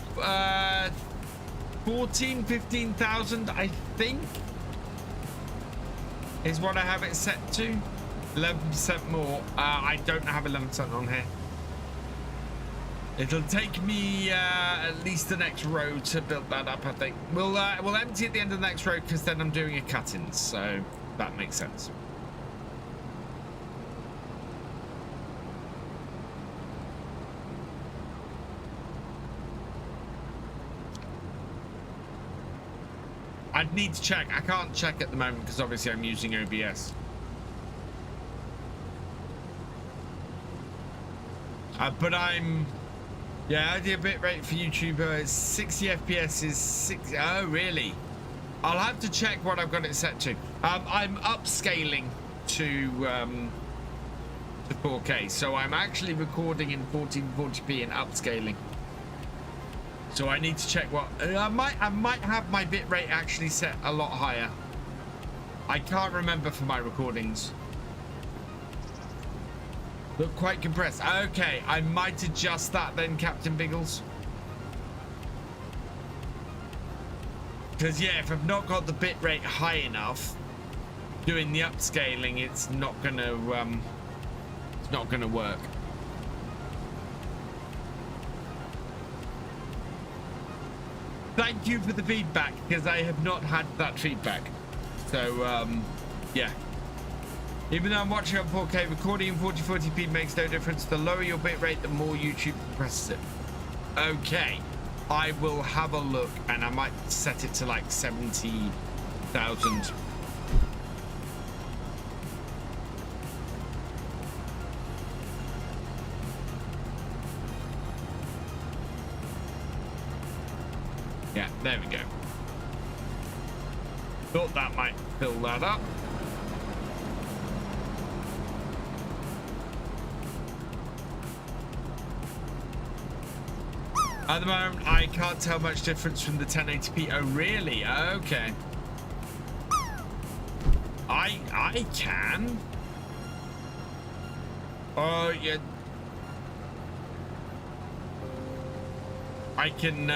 15,000, I think, is what I have it set to. 11% more. I don't have 11% on here. It'll take me at least the next row to build that up, I think. We'll empty at the end of the next row because then I'm doing a cut-in, so that makes sense. I'd need to check. I can't check at the moment because obviously I'm using OBS. But yeah, the bitrate for YouTube is 60 FPS is 60. Oh, really? I'll have to check what I've got it set to. I'm upscaling to 4K, so I'm actually recording in 1440p and upscaling. So I need to check what I might have my bitrate actually set a lot higher. I can't remember for my recordings. Look quite compressed. Okay, I might adjust that then, Captain Biggles. Because yeah, if I've not got the bitrate high enough, doing the upscaling, it's not gonna work. Thank you for the feedback, because I have not had that feedback. So, yeah. Even though I'm watching on 4K, recording in 4040p makes no difference. The lower your bitrate, the more YouTube compresses it. Okay. I will have a look, and I might set it to like 70,000. Yeah, there we go. Thought that might fill that up. At the moment, I can't tell much difference from the 1080p. Oh, really? Okay. I can. Oh, yeah. I can,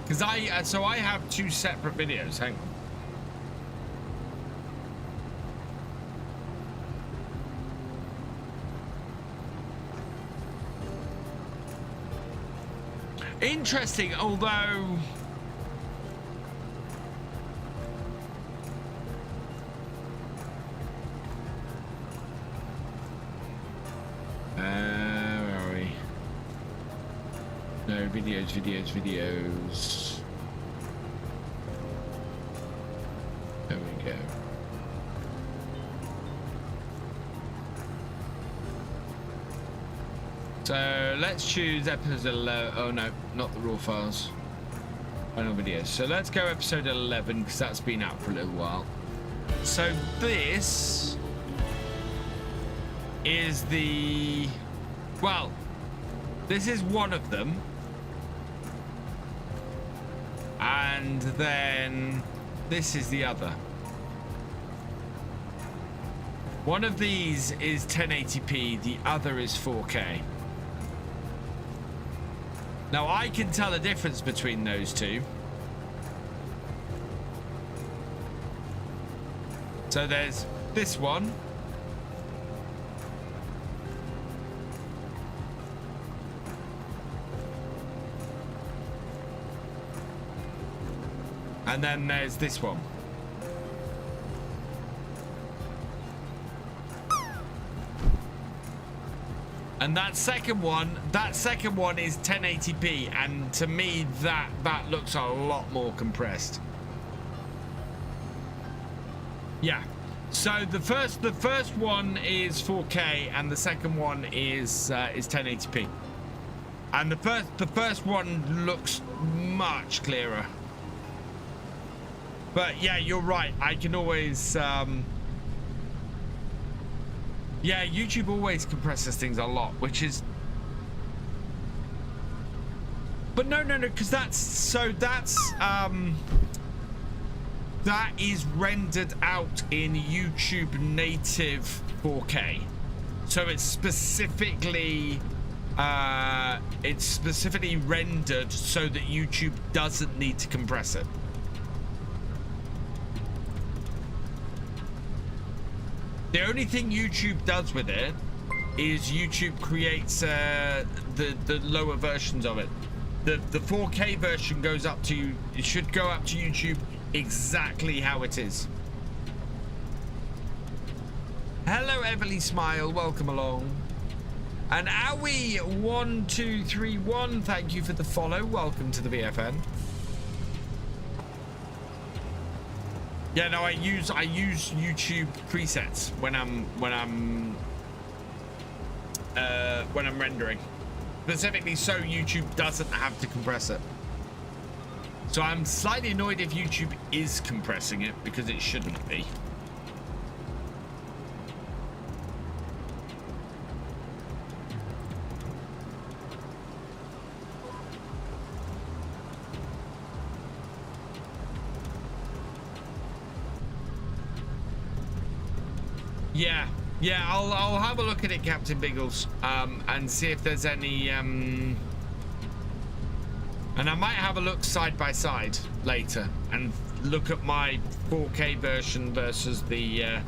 because so I have two separate videos. Hang on. Interesting, although where are we? No, videos. There we go. So let's choose episode 11. Oh no, not the raw files. Final videos. So let's go episode 11 because that's been out for a little while. So this is this is one of them. And then this is the other. One of these is 1080p, the other is 4K. Now I can tell the difference between those two. So there's this one. And then there's this one. And that second one is 1080p, and to me that looks a lot more compressed. Yeah. So the first one is 4K, and the second one is 1080p. And the first one looks much clearer. But yeah, you're right. I can always yeah, YouTube always compresses things a lot, which is... But no, because that is rendered out in YouTube native 4K. So it's specifically rendered so that YouTube doesn't need to compress it. The only thing YouTube does with it is YouTube creates the lower versions of it. The 4K version goes up to, it should go up to YouTube exactly how it is. Hello Everly Smile, welcome along. And Owie1231, thank you for the follow, welcome to the BFN. Yeah, no, I use YouTube presets when I'm rendering, specifically so YouTube doesn't have to compress it. So I'm slightly annoyed if YouTube is compressing it, because it shouldn't be. Yeah, I'll have a look at it, Captain Biggles, and see if there's any, and I might have a look side by side later and look at my 4K version versus the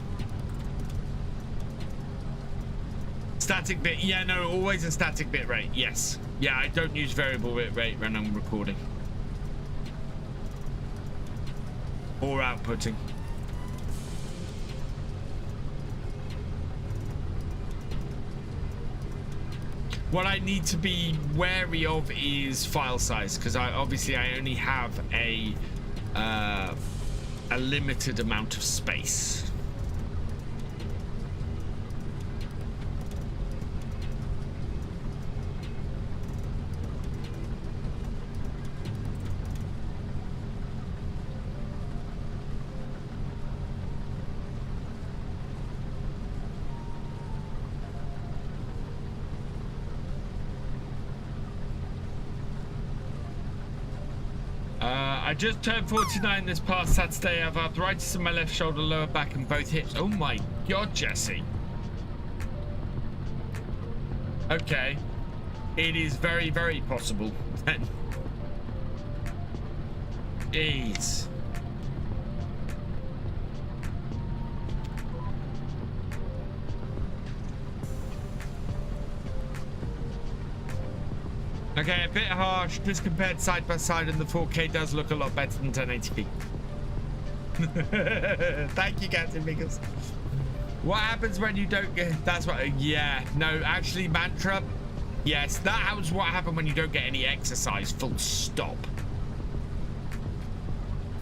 static bit. Yeah, no, always a static bit rate. Yes. Yeah, I don't use variable bit rate when I'm recording or outputting. What I need to be wary of is file size, because I only have a limited amount of space. I just turned 49 this past Saturday. I have arthritis in my left shoulder, lower back, and both hips. Oh my God, Jesse. Okay. It is very, very possible then. Jeez. Okay, a bit harsh. Just compared side by side, and the 4K does look a lot better than 1080p. Thank you, Captain Biggles. What happens when you don't get... That's what... Yeah, no, actually, Mantra. Yes, that was what happened when you don't get any exercise, full stop.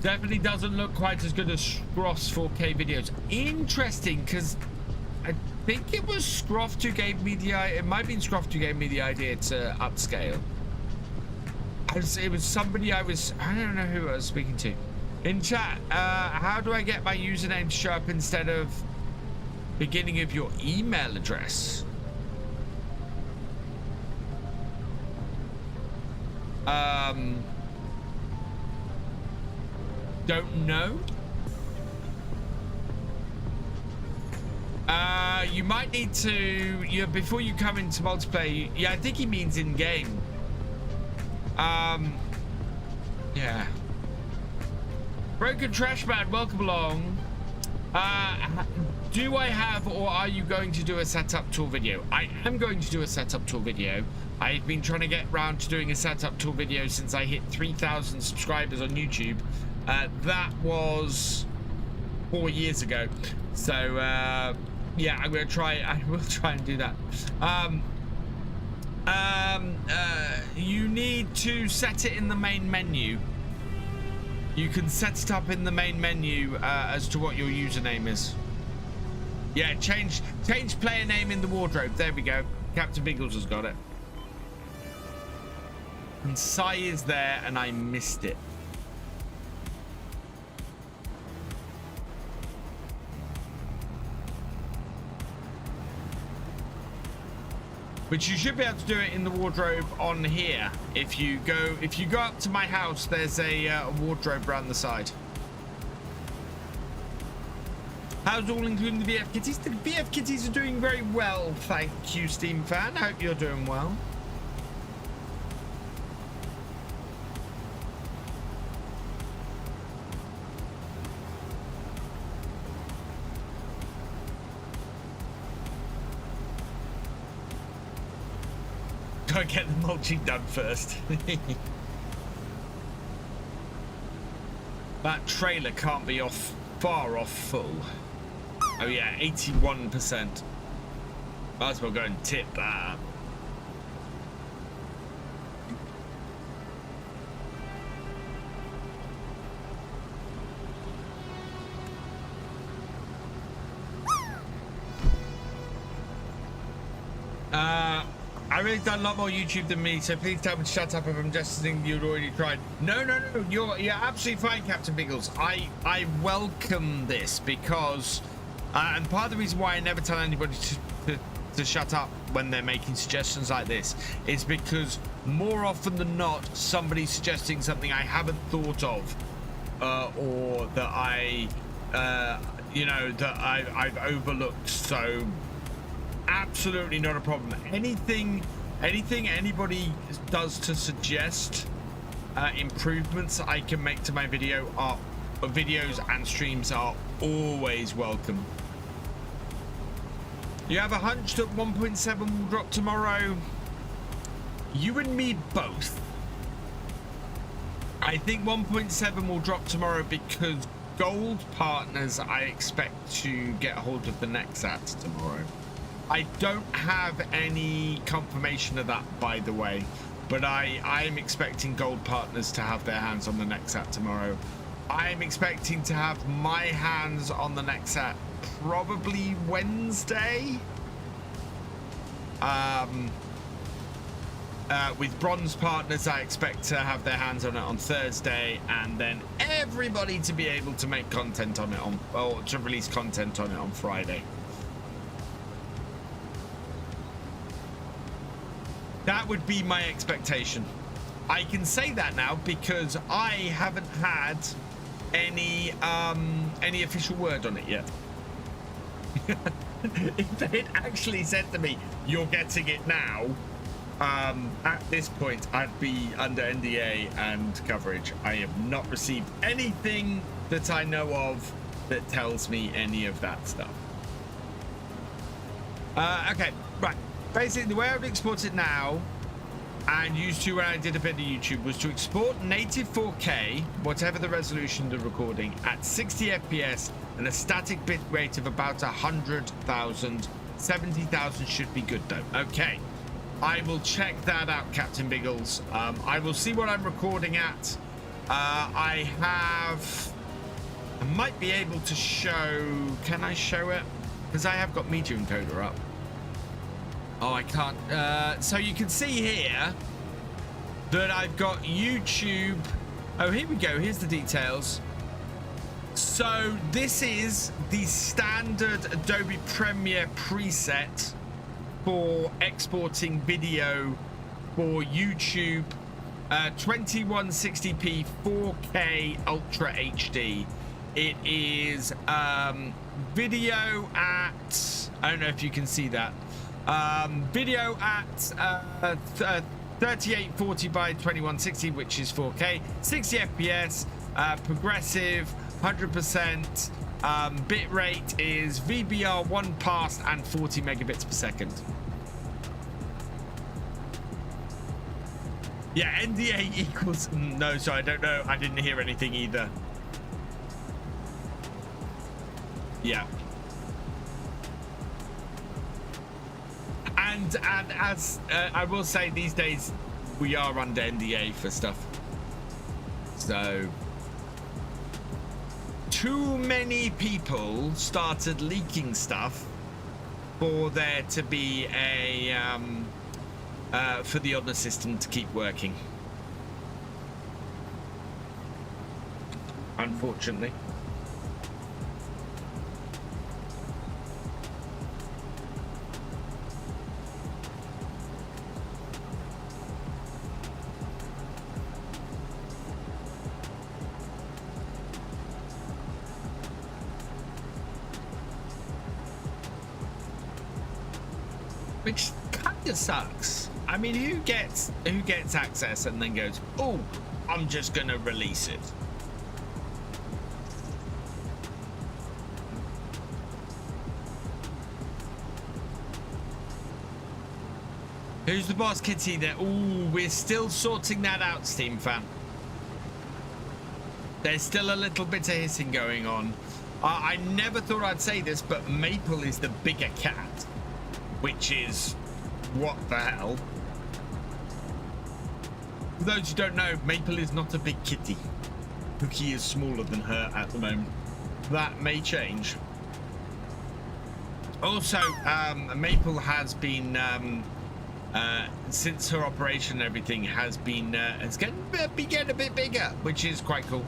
Definitely doesn't look quite as good as Scroff's 4K videos. Interesting, because I think it was Scroff who gave me the idea. It might have been Scroff who gave me the idea to upscale. It was somebody I don't know who I was speaking to. In chat, how do I get my username to show up instead of beginning of your email address? Don't know. You might need to, before you come into multiplayer, yeah, I think he means in game. Yeah. Broken Trash Man, welcome along. Do I have, or are you going to do a setup tool video? I am going to do a setup tool video. I've been trying to get around to doing a setup tool video since I hit 3,000 subscribers on YouTube. That was 4 years ago. So, yeah, I'm going to try, I will try and do that. You need to set it in the main menu. You can set it up in the main menu as to what your username is. Yeah, change player name in the wardrobe. There we go. Captain Biggles has got it. And Sai is there, and I missed it. But you should be able to do it in the wardrobe on here. If you go up to my house, there's a wardrobe around the side. How's all, including the VF kitties? The VF kitties are doing very well, thank you, Steam fan. I hope you're doing well. Gotta get the mulching done first. That trailer can't be far off full. Oh yeah, 81%. Might as well go and tip that. I really done a lot more YouTube than me, so please tell me to shut up if I'm just saying you'd already tried. No, you're absolutely fine, Captain Biggles. I welcome this because, and part of the reason why I never tell anybody to shut up when they're making suggestions like this is because more often than not, somebody's suggesting something I haven't thought of, or that I've overlooked. So absolutely not a problem. Anything anybody does to suggest improvements I can make to my videos and streams are always welcome. You have a hunch that 1.7 will drop tomorrow? You and me both. I think 1.7 will drop tomorrow because gold partners I expect to get hold of the Nexat tomorrow. I don't have any confirmation of that, by the way, but I'm expecting gold partners to have their hands on the Nexat tomorrow. I'm expecting to have my hands on the Nexat probably Wednesday. With bronze partners, I expect to have their hands on it on Thursday, and then everybody to be able to make content on it or to release content on it on Friday. That would be my expectation. I can say that now because I haven't had any official word on it yet. If they'd actually said to me, "You're getting it now," at this point, I'd be under NDA and coverage. I have not received anything that I know of that tells me any of that stuff. Okay, right. Basically, the way I would export it now, and used to when I did a bit of YouTube, was to export native 4K, whatever the resolution of the recording, at 60 FPS and a static bit rate of about 100,000. 70,000 should be good though. Okay, I will check that out, Captain Biggles. I will see what I'm recording at. I might be able to show. Can I show it? Because I have got media encoder up. Oh, I can't. So you can see here that I've got YouTube. Oh, here we go. Here's the details. So this is the standard Adobe Premiere preset for exporting video for YouTube, 2160p 4K Ultra HD. It is video at, I don't know if you can see that, video at 3840 by 2160, which is 4K, 60 FPS, progressive, 100%. Bit rate is VBR 1 past and 40 megabits per second. Yeah, NDA equals, no, sorry, I don't know. I didn't hear anything either. Yeah. And as I will say, these days we are under NDA for stuff. So too many people started leaking stuff for there to be a for the honor system to keep working. Unfortunately. Which kind of sucks. I mean, who gets access and then goes, oh, I'm just gonna release it? Who's the boss, Kitty? There. Oh, we're still sorting that out, Steam fan. There's still a little bit of hissing going on. I never thought I'd say this, but Maple is the bigger cat, which is what the hell. For those who don't know, Maple is not a big kitty. Cookie is smaller than her at the moment. That may change. Also, Maple has been since her operation and everything has been it's getting a bit bigger, which is quite cool.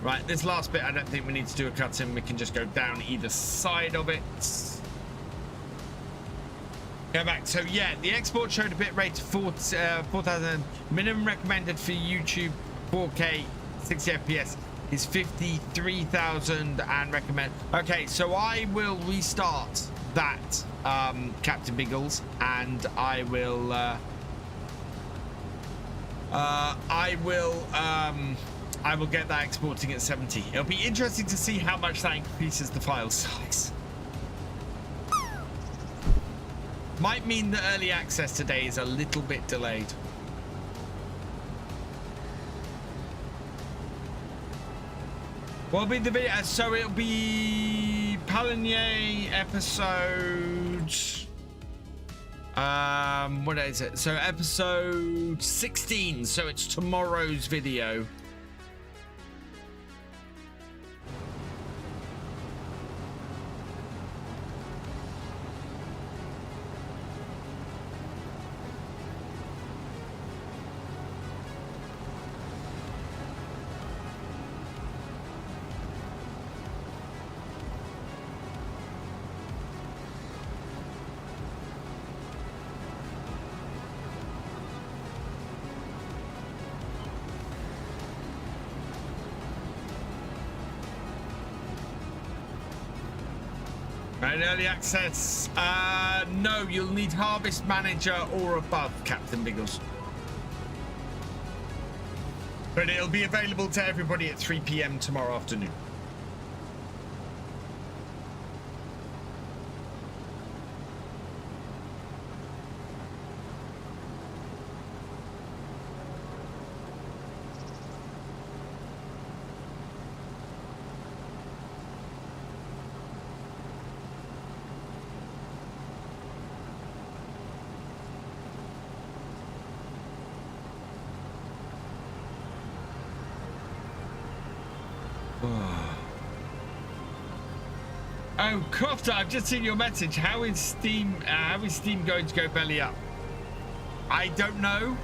Right, this last bit I don't think we need to do a cut in. We can just go down either side of it. Go back. So yeah, the export showed a bit rate of 4,000. Minimum recommended for YouTube 4K 60 FPS is 53,000 and recommend. Okay, so I will restart that Captain Biggles, and I will get that exporting at 70. It'll be interesting to see how much that increases the file size. Might mean that early access today is a little bit delayed. What'll be the video? So it'll be Paligny episode. What is it? So episode 16. So it's tomorrow's video. Early access, no, you'll need Harvest Manager or above, Captain Biggles. But it'll be available to everybody at 3 PM tomorrow afternoon. Oh, Crofter, I've just seen your message. How is Steam going to go belly up? I don't know.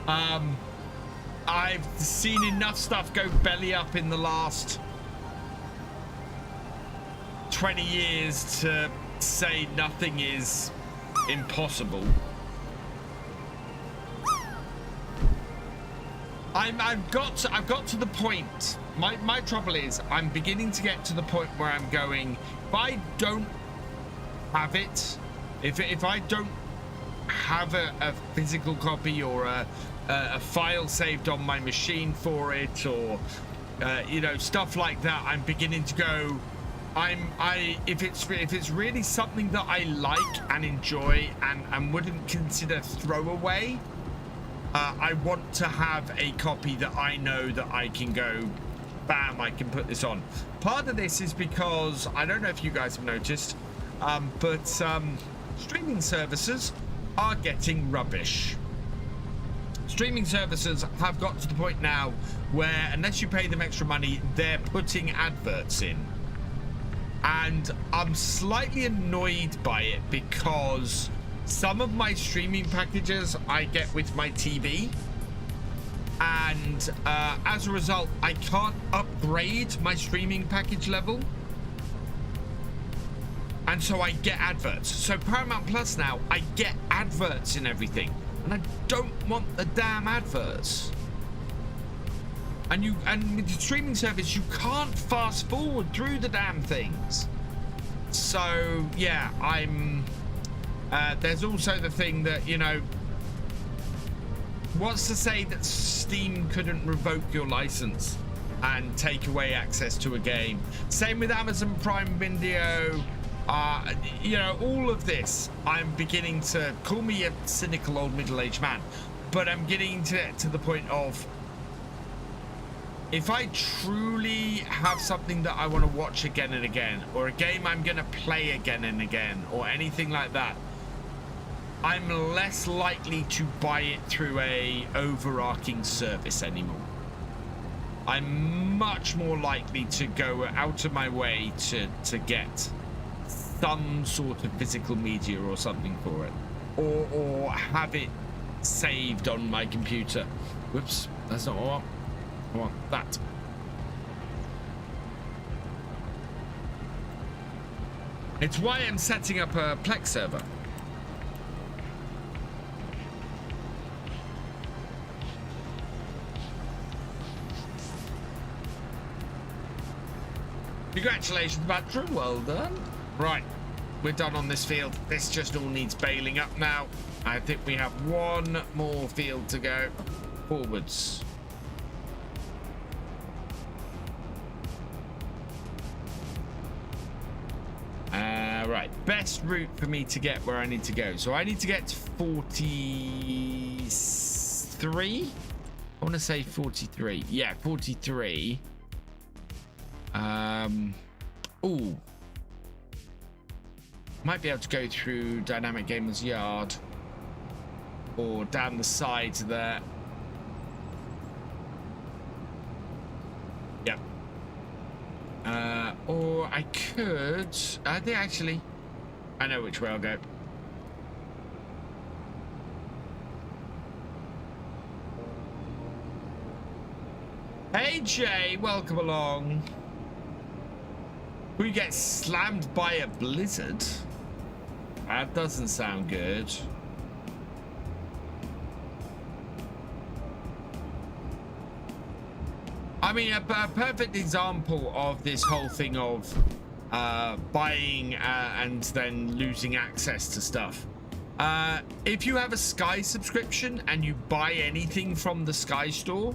I've seen enough stuff go belly up in the last 20 years to say nothing is impossible. I've got to the point. My trouble is I'm beginning to get to the point where I'm going, if I don't have it, if I don't have a physical copy or a file saved on my machine for it, or you know, stuff like that, I'm beginning to go, if it's really something that I like and enjoy and wouldn't consider throwaway, I want to have a copy that I know that I can go, bam, I can put this on. Part of this is because, I don't know if you guys have noticed, but streaming services are getting rubbish. Streaming services have got to the point now where, unless you pay them extra money, they're putting adverts in. And I'm slightly annoyed by it because some of my streaming packages I get with my TV, and as a result I can't upgrade my streaming package level, and so I get adverts. So Paramount Plus now, I get adverts in everything, and I don't want the damn adverts. And with the streaming service, you can't fast forward through the damn things. So yeah, there's also the thing that, you know, what's to say that Steam couldn't revoke your license and take away access to a game? Same with Amazon Prime Video. You know, all of this, I'm beginning to, call me a cynical old middle-aged man, but I'm getting to the point of, if I truly have something that I want to watch again and again, or a game I'm going to play again and again, or anything like that, I'm less likely to buy it through a overarching service anymore. I'm much more likely to go out of my way to get some sort of physical media or something for it, or have it saved on my computer. Whoops, that's not what I want. I want that. It's why I'm setting up a Plex server. Congratulations, Badger. Well done. Right, we're done on this field. This just all needs bailing up now. I think we have one more field to go. Forwards. Right, best route for me to get where I need to go. So I need to get to 43. I want to say 43. Yeah, 43. Ooh. Might be able to go through Dynamic Gamer's yard or down the side there. Yep. Or I could, I know which way I'll go. Hey Jay, welcome along. We get slammed by a blizzard. That doesn't sound good. I mean, a perfect example of this whole thing of buying and then losing access to stuff. If you have a Sky subscription and you buy anything from the Sky store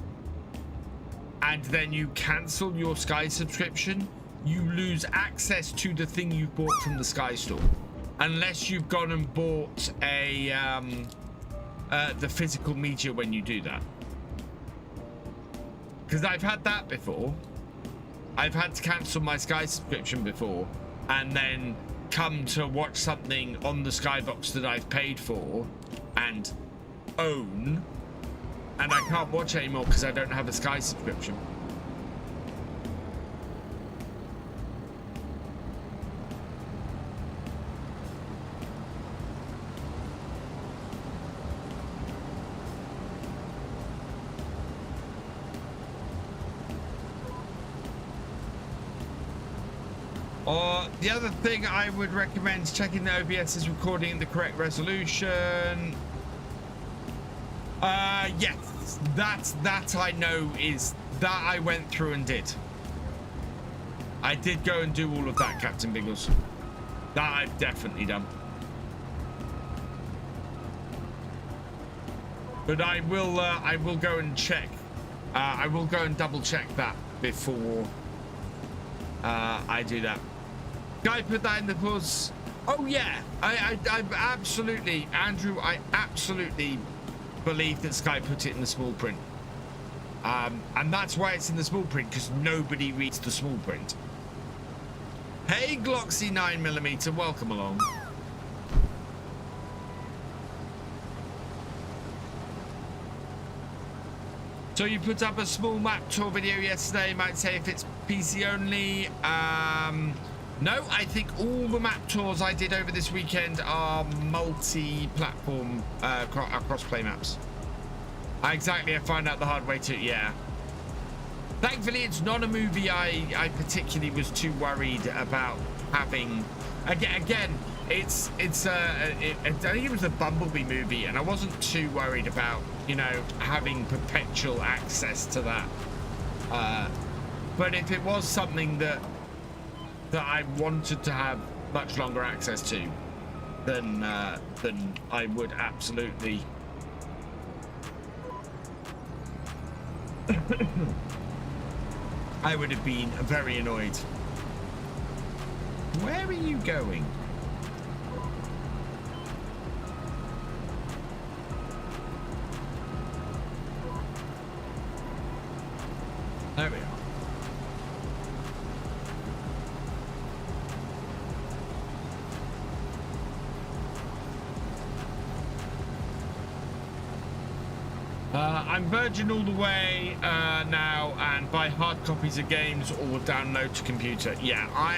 and then you cancel your Sky subscription, you lose access to the thing you bought from the Sky store, unless you've gone and bought a the physical media when you do that. Because I've had that before. I've had to cancel my Sky subscription before and then come to watch something on the Skybox that I've paid for and own, and I can't watch it anymore because I don't have a Sky subscription. Or the other thing I would recommend is checking the OBS is recording the correct resolution. Yes, that I know is that I went through and did. I did go and do all of that, Captain Biggles. That I've definitely done. But I will go and check. I will go and double check that before I do that. Guy put that in the pause. Oh yeah, I absolutely, Andrew, I absolutely believe that Sky put it in the small print. And that's why it's in the small print, because nobody reads the small print. Hey Gloxy 9mm, welcome along. So you put up a small map tour video yesterday. You might say if it's PC only. No, I think all the map tours I did over this weekend are multi-platform cross-play maps. Exactly, I find out the hard way too, yeah. Thankfully, it's not a movie I particularly was too worried about having. Again, I think it was a Bumblebee movie, and I wasn't too worried about, you know, having perpetual access to that. But if it was something that I wanted to have much longer access to, then I would absolutely. I would have been very annoyed. Where are you going? There we are. I'm Virgin all the way now, and buy hard copies of games or download to computer. Yeah, I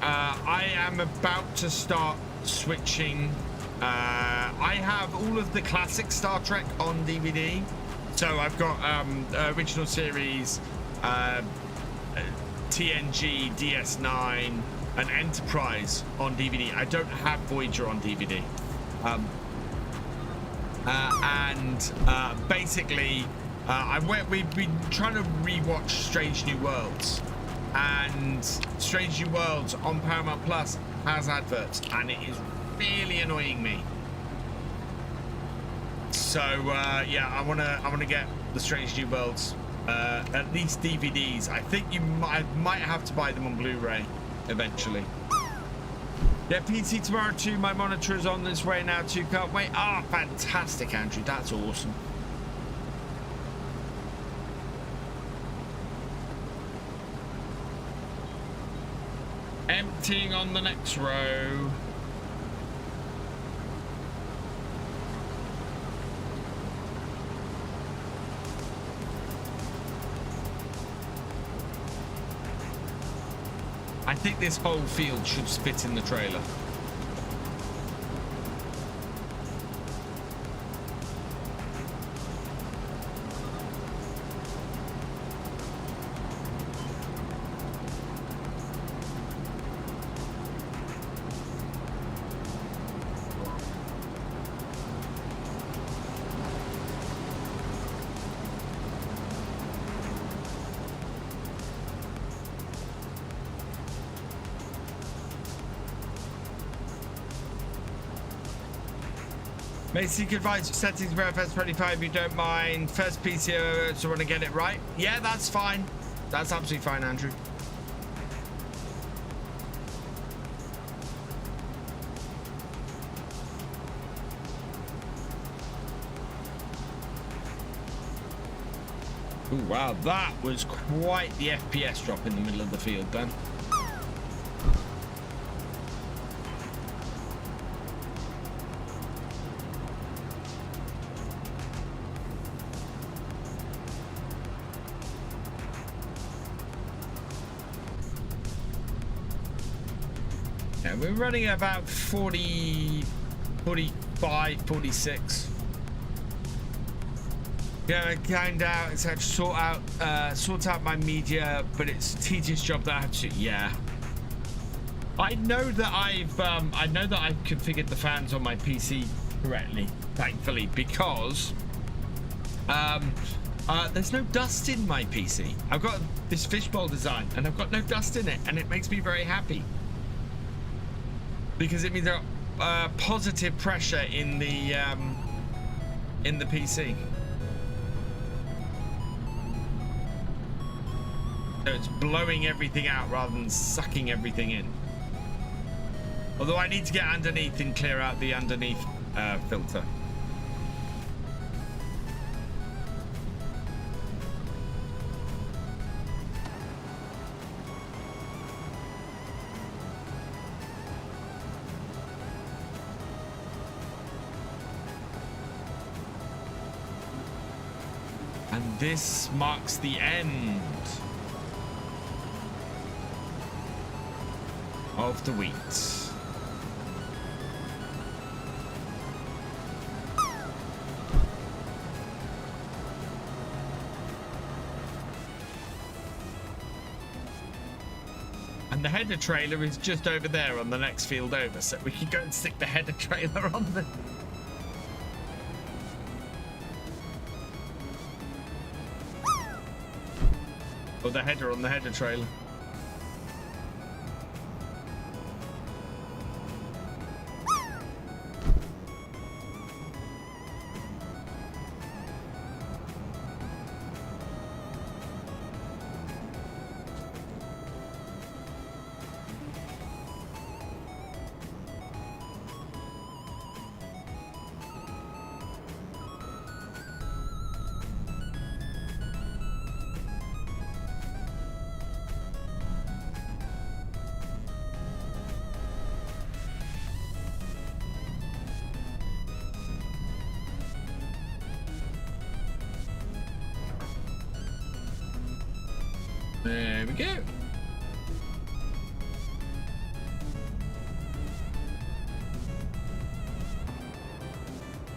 am about to start switching. I have all of the classic Star Trek on DVD. So I've got original series, TNG, DS9, and Enterprise on DVD. I don't have Voyager on DVD. Basically, we've been trying to rewatch Strange New Worlds, and Strange New Worlds on Paramount Plus has adverts, and it is really annoying me. So yeah, I wanna get the Strange New Worlds, at least DVDs. I think I might have to buy them on Blu-ray eventually. Yeah, PC tomorrow too. My monitor is on this way now too. Can't wait. Ah, fantastic, Andrew. That's awesome. Emptying on the next row. I think this whole field should fit in the trailer. Basic advice for settings for FS25 if you don't mind. First PCO, so want to get it right. Yeah, that's fine. That's absolutely fine, Andrew. Ooh, wow, that was quite the FPS drop in the middle of the field then. We're running at about 40, 45, 46. Yeah, kind out. It's had to sort out my media, but it's a tedious job that I have to. Yeah. I know that I've configured the fans on my PC correctly, thankfully, because there's no dust in my PC. I've got this fishbowl design and I've got no dust in it, and it makes me very happy because it means there are positive pressure in the PC. So it's blowing everything out rather than sucking everything in. Although I need to get underneath and clear out the underneath filter. And this marks the end of the wheat. And the header trailer is just over there on the next field over, so we can go and stick the header trailer on there. Or the header on the header trailer. There we go.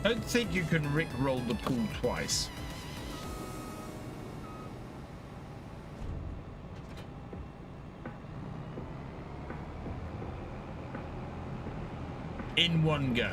I don't think you can rickroll the pool twice. In one go.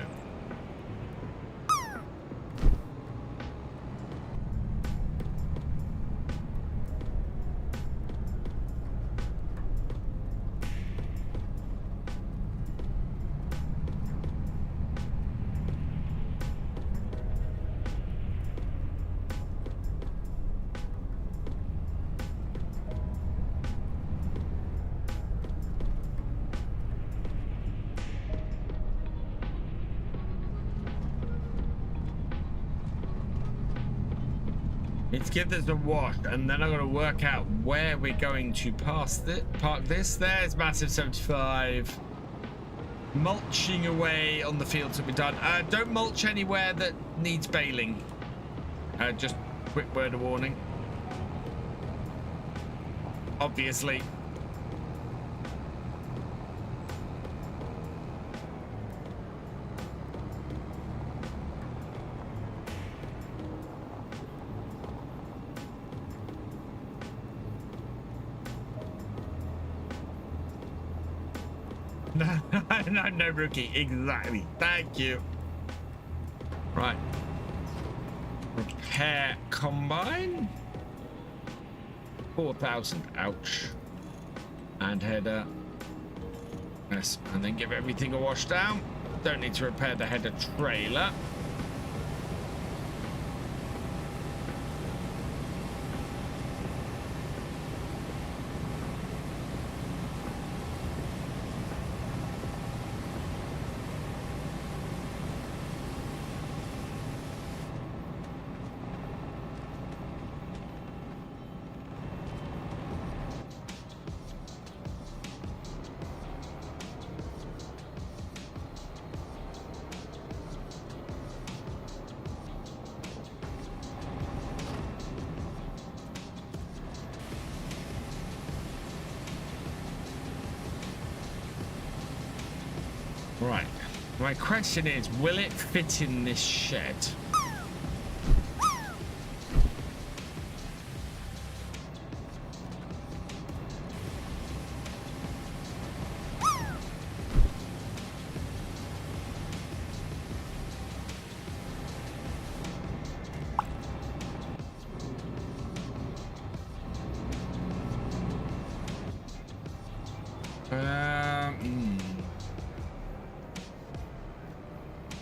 Let's give this a wash, and then I'm going to work out where we're going to park this. There's massive 75. Mulching away on the fields that we've done. Don't mulch anywhere that needs baling. Just quick word of warning. Obviously. No, rookie. Exactly. Thank you. Right. Repair combine. 4,000. Ouch. And header. Yes. And then give everything a wash down. Don't need to repair the header trailer. Right. My question is, will it fit in this shed?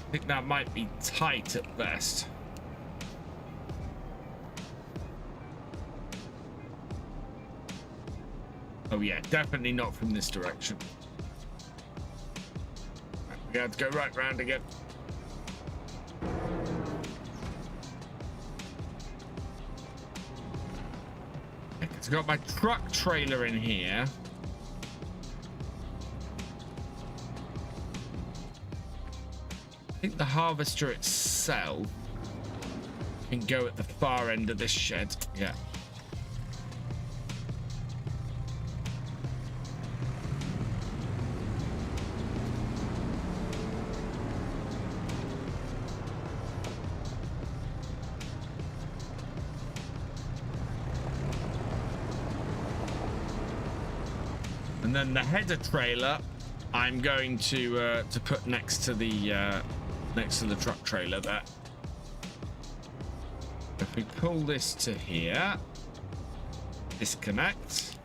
I think that might be tight at best. Oh yeah, definitely not from this direction. We have to go right round again. I've got my truck trailer in here. I think the harvester itself can go at the far end of this shed. Yeah. And then the header trailer, I'm going to put next to the truck trailer there. If we pull this to here, disconnect.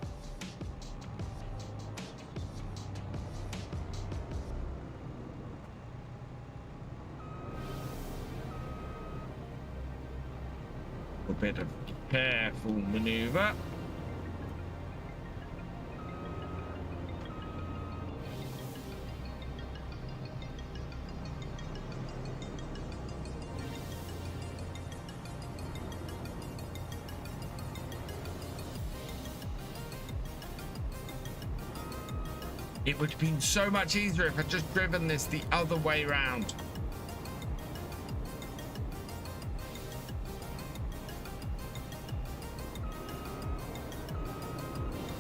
A bit of careful maneuver. It would have been so much easier if I'd just driven this the other way round.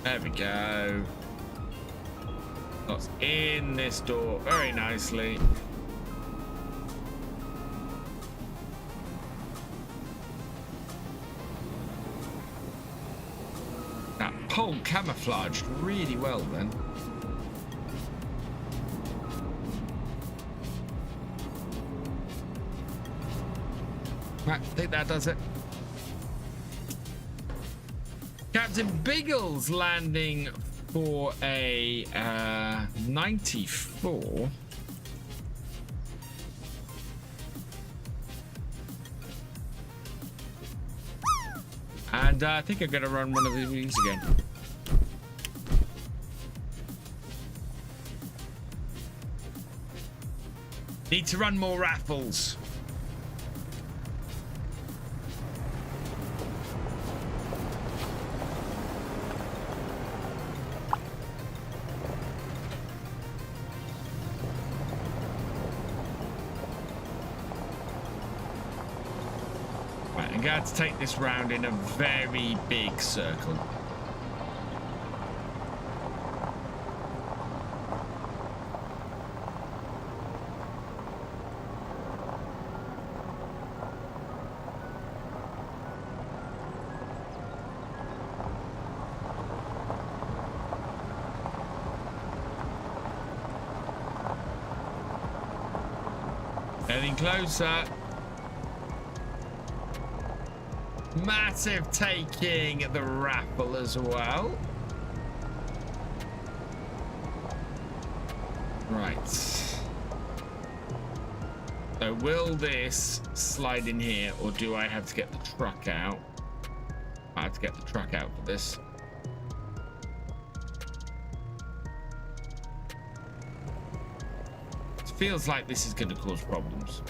There we go. That's in this door very nicely. That pole camouflaged really well then. Right, I think that does it. Captain Biggles landing for a 94. And I think I'm going to run one of these again. Need to run more raffles. I'm going to take this round in a very big circle. Getting closer. Massive taking the raffle as well. Right. So will this slide in here, or do I have to get the truck out? I have to get the truck out for this. It feels like this is going to cause problems.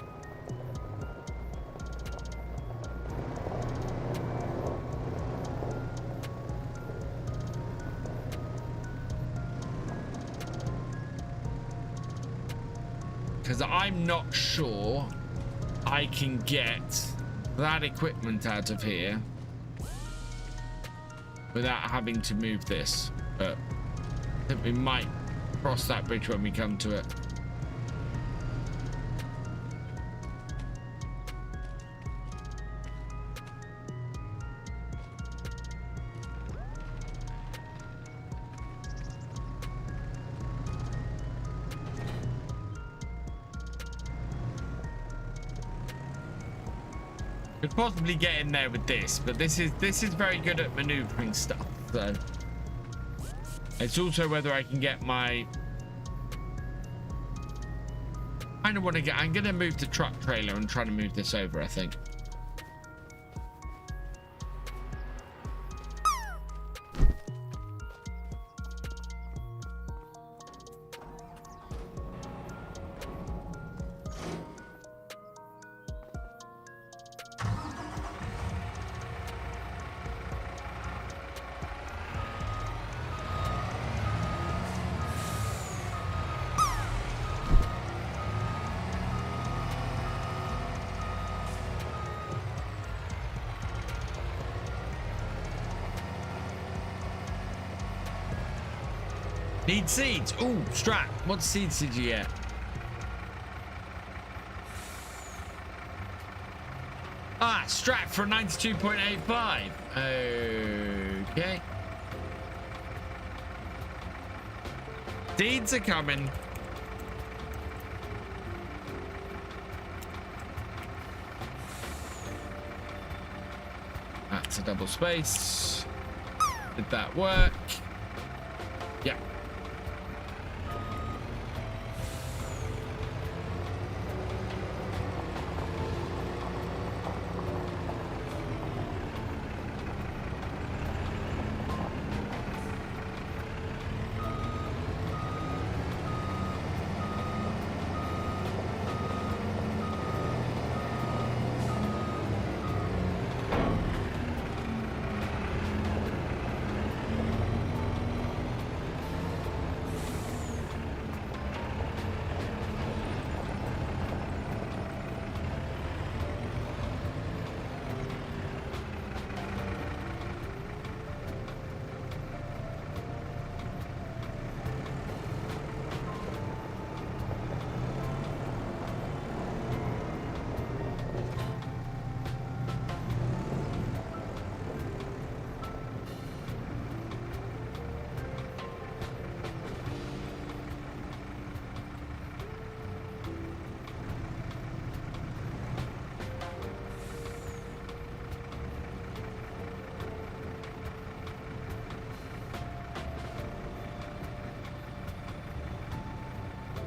Because I'm not sure I can get that equipment out of here without having to move this. But I think we might cross that bridge when we come to it. Could possibly get in there with this, but this is very good at maneuvering stuff. So it's also whether I can get my kind of want to get... I'm going to move the truck trailer and try to move this over, I think. Need seeds. Ooh, Strat. What seeds did you get? Ah, Strat for 92.85. Okay. Seeds are coming. That's a double space. Did that work? Yeah.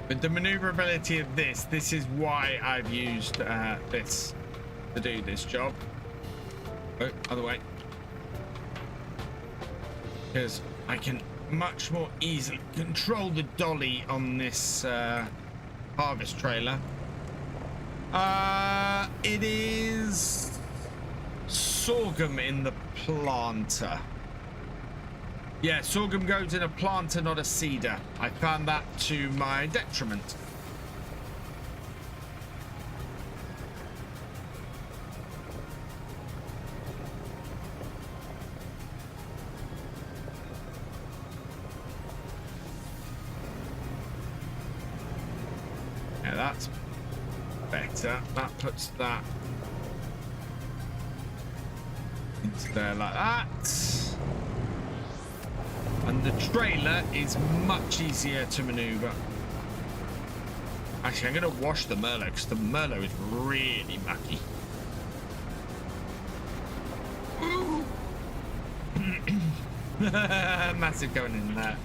With the maneuverability of this is why I've used this to do this job. Oh, other way. Because I can much more easily control the dolly on this harvest trailer. It is sorghum in the planter. Yeah, sorghum goes in a planter, not a seeder. I found that to my detriment. Yeah, that's better. That puts that into there like that. And the trailer is much easier to maneuver. Actually, I'm going to wash the Merlot because the Merlot is really mucky. Massive going in there.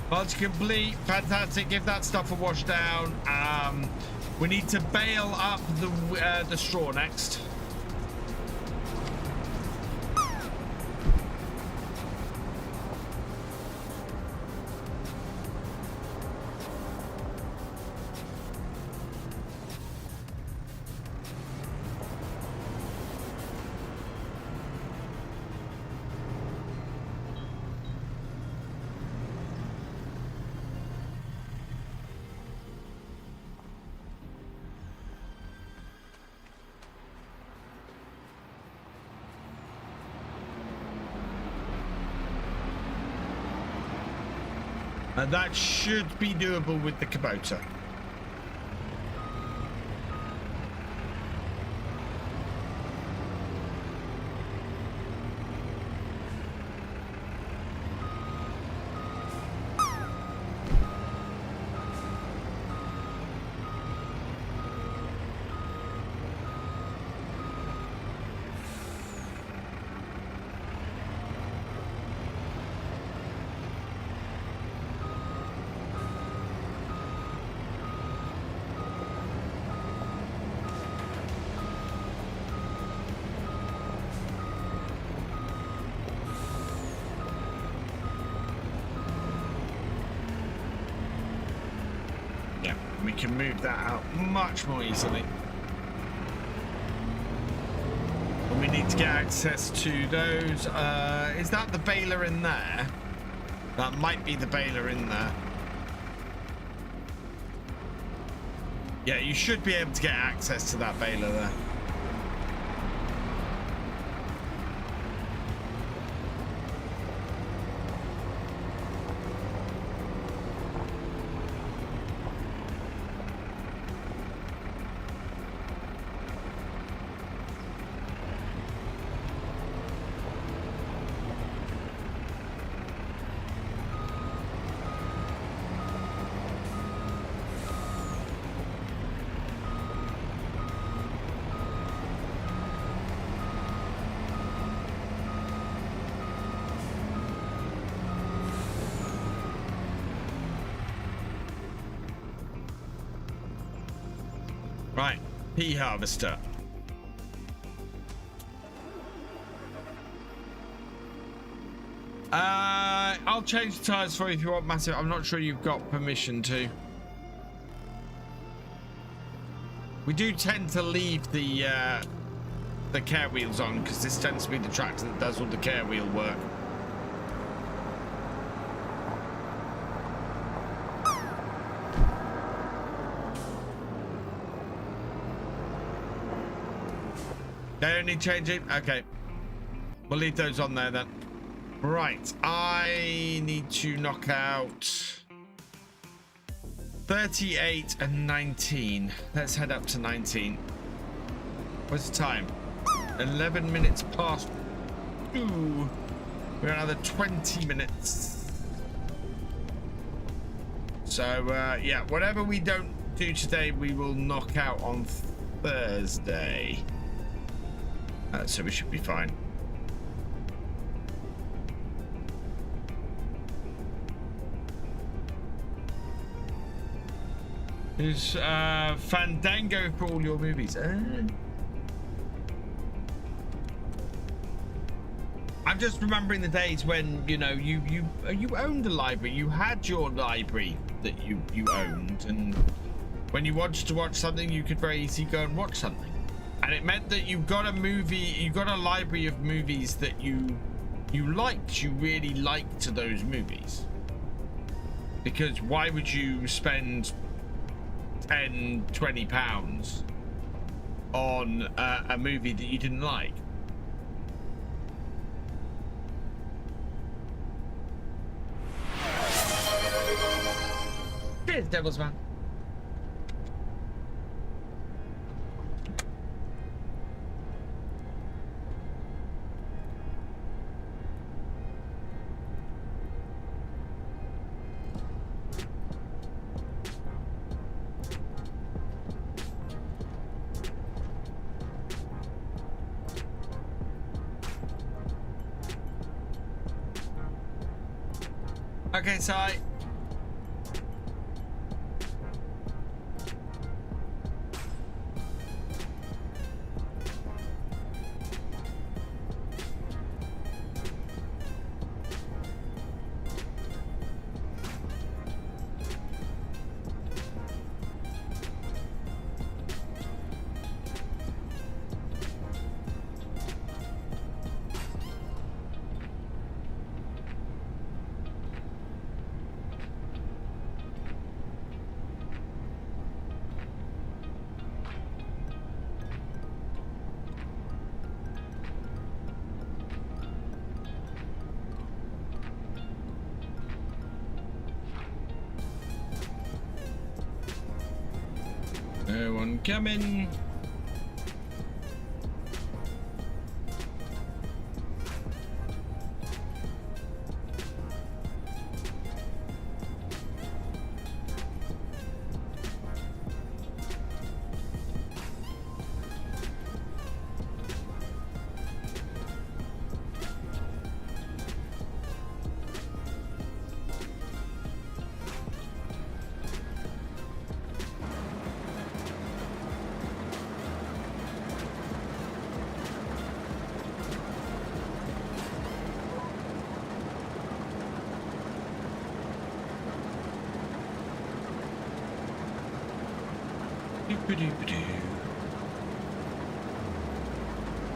Hodge complete, fantastic. Give that stuff a wash down. We need to bale up the straw next. And that should be doable with the Kubota. We can move that out much more easily. And we need to get access to those. Is that the baler in there? That might be the baler in there. Yeah, you should be able to get access to that baler there. Right, pea harvester. I'll change the tires for you if you want, Massive. I'm not sure you've got permission to. We do tend to leave the care wheels on because this tends to be the tractor that does all the care wheel work. They only change it? Okay. We'll leave those on there then. Right. I need to knock out 38 and 19. Let's head up to 19. What's the time? 11 minutes past 2. We're another 20 minutes. So, yeah, whatever we don't do today, we will knock out on Thursday. So we should be fine. There's Fandango for all your movies. I'm just remembering the days when, you know, you owned a library. You had your library that you owned, and when you wanted to watch something, you could very easily go and watch something. And it meant that you got a library of movies that you liked. You really liked those movies. Because why would you spend 10, 20 pounds on a movie that you didn't like? Cheers, Devil's Man. Okay, Si. I'm coming.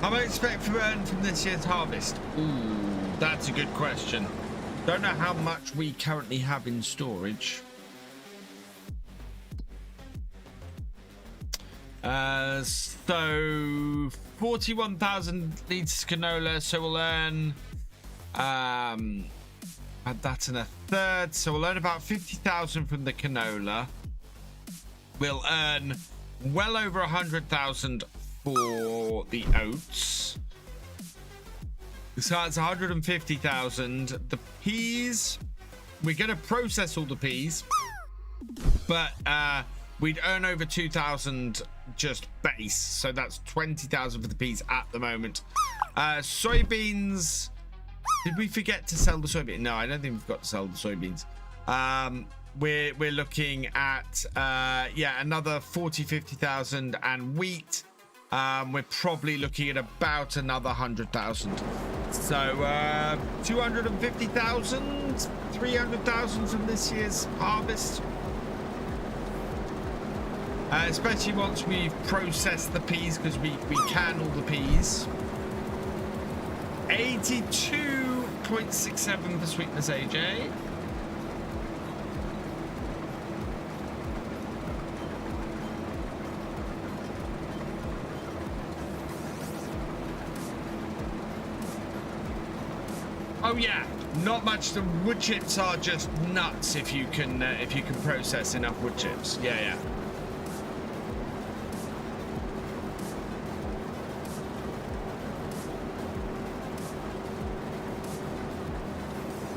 How much expect to earn from this year's harvest? Ooh, that's a good question. Don't know how much we currently have in storage. So 41,000 litres canola, so we'll earn add that in a third, so we'll earn about 50,000 from the canola. We'll earn well over 100,000 for the oats. So that's 150,000. The peas, we're going to process all the peas, but we'd earn over 2,000 just base. So that's 20,000 for the peas at the moment. Soybeans, did we forget to sell the soybeans? No, I don't think we've got to sell the soybeans. We're looking at yeah, another 50,000, and wheat we're probably looking at about another 100,000. So 250,000, 300,000 from this year's harvest, especially once we've processed the peas, because we can all the peas. 82.67 for sweetness, AJ. Oh yeah, not much. The wood chips are just nuts if you can process enough wood chips. Yeah, yeah.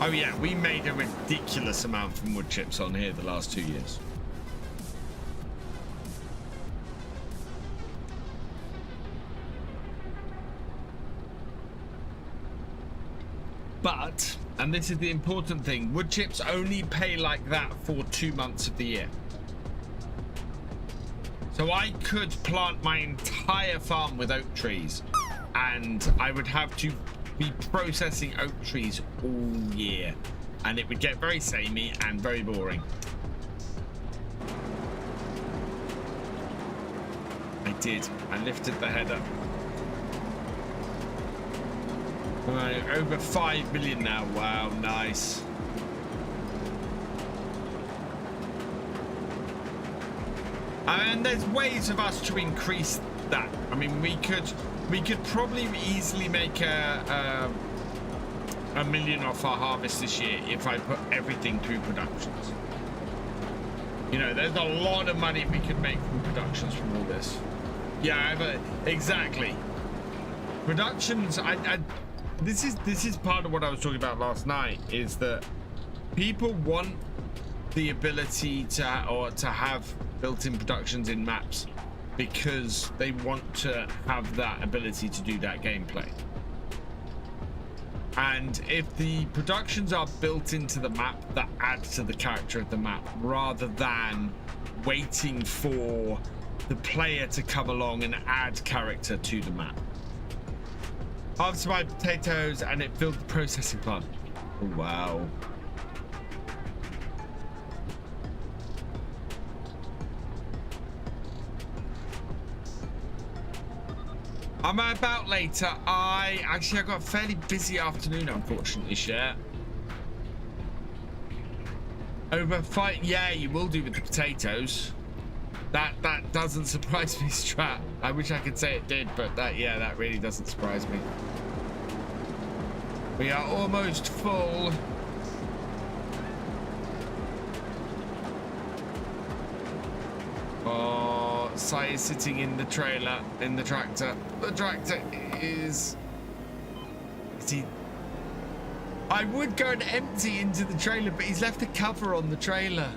Oh yeah, we made a ridiculous amount from wood chips on here the last 2 years. But, and this is the important thing, wood chips only pay like that for 2 months of the year. So I could plant my entire farm with oak trees, and I would have to be processing oak trees all year, and it would get very samey and very boring. I did. I lifted the header. Over 5 million now. Wow, nice. And there's ways of us to increase that. I mean, we could probably easily make a million off our harvest this year if I put everything through productions. You know, there's a lot of money we could make from productions from all this. Yeah, but exactly. Productions, this is part of what I was talking about last night, is that people want the ability to have built-in productions in maps because they want to have that ability to do that gameplay. And if the productions are built into the map, that adds to the character of the map, rather than waiting for the player to come along and add character to the map. Harvested my potatoes and it filled the processing plant. Oh, wow. I'm about later. I got a fairly busy afternoon, unfortunately, Share. Over 5, yeah, you will do with the potatoes. That doesn't surprise me, Strat. I wish I could say it did, but that really doesn't surprise me. We are almost full. Oh, Sai is sitting in the trailer, in the tractor. The tractor is he? I would go and empty into the trailer, but he's left a cover on the trailer.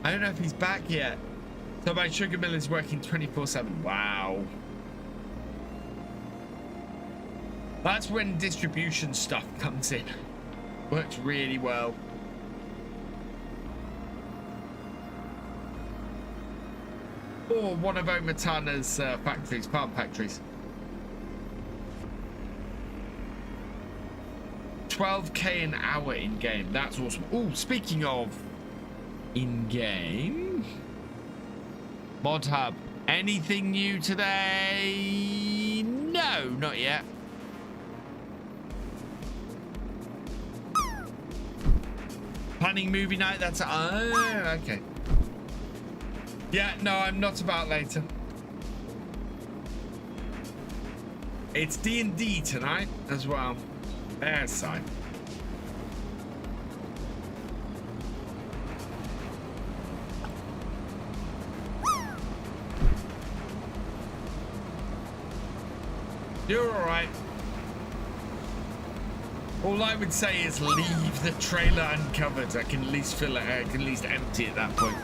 I don't know if he's back yet. So my sugar mill is working 24/7. Wow. That's when distribution stuff comes in. Works really well. Or one of Omatana's factories, farm factories. 12k an hour in game. That's awesome. Oh, speaking of in game, Mod Hub. Anything new today? No, not yet. Planning movie night. That's okay. Yeah, no, I'm not about later. It's D&D tonight as well. There's Simon. You're all right. All I would say is leave the trailer uncovered. I can at least fill it. I can at least empty at that point.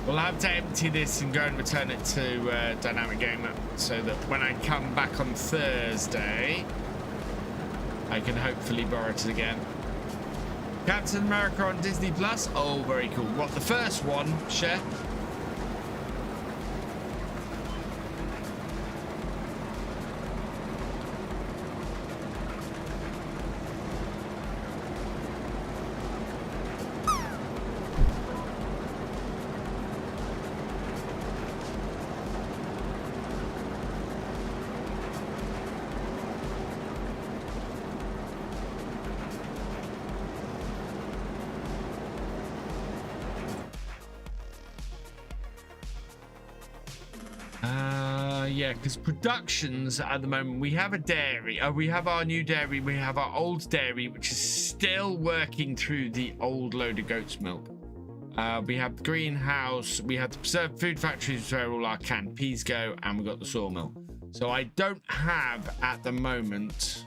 We'll have to empty this and go and return it to Dynamic Gamer so that when I come back on Thursday, I can hopefully borrow it again. Captain America on Disney Plus. Oh, very cool. What, the first one, Share? Yeah, because productions at the moment, we have a dairy. We have our new dairy. We have our old dairy, which is still working through the old load of goat's milk. We have the greenhouse. We have the preserved food factories where all our canned peas go, and we've got the sawmill. So I don't have at the moment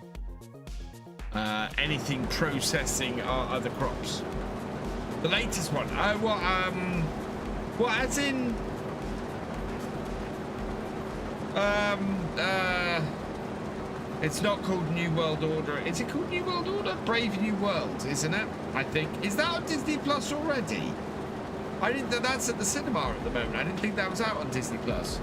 anything processing our other crops. The latest one. Well, as in. It's not called New World Order. Is it called New World Order? Brave New World, isn't it? I think. Is that on Disney Plus already? I didn't. That's at the cinema at the moment. I didn't think that was out on Disney Plus.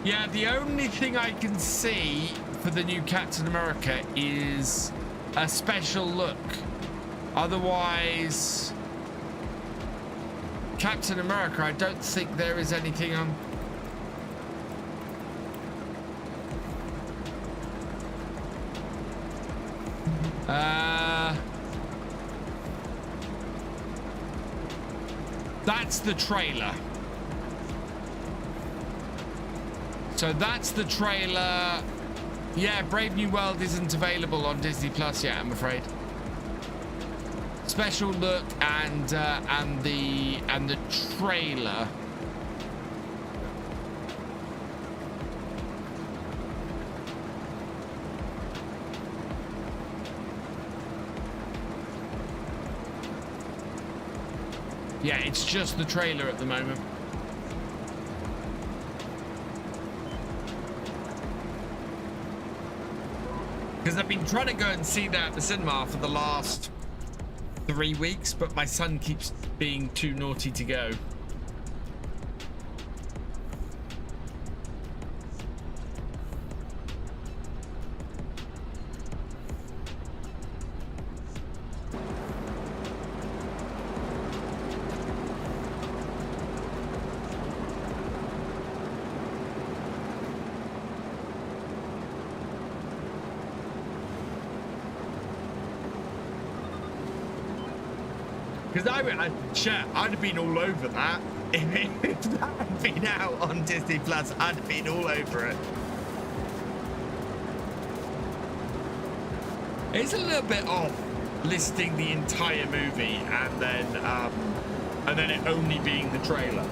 Yeah, the only thing I can see for the new Captain America is a special look. Otherwise, Captain America, I don't think there is anything on. That's the trailer. So that's the trailer. Yeah, Brave New World isn't available on Disney Plus yet, I'm afraid. Special look and the trailer. Yeah, it's just the trailer at the moment. Because I've been trying to go and see that at the cinema for the last 3 weeks, but my son keeps being too naughty to go. Because I'd have been all over that. If that had been out on Disney Plus, I'd have been all over it. It's a little bit off listing the entire movie and then it only being the trailer.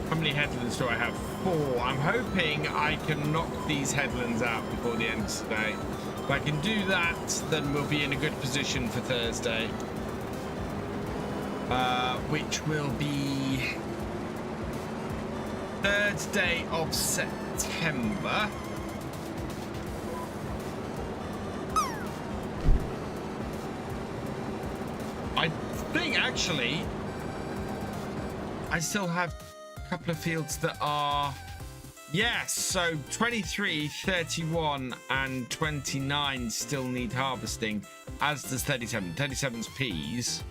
How many headlands do I have? 4. I'm hoping I can knock these headlands out before the end of today. If I can do that, then we'll be in a good position for Thursday. Which will be 3rd day of September. I think actually I still have couple of fields that are, yes, so 23, 31 and 29 still need harvesting, as does 37. 37's peas,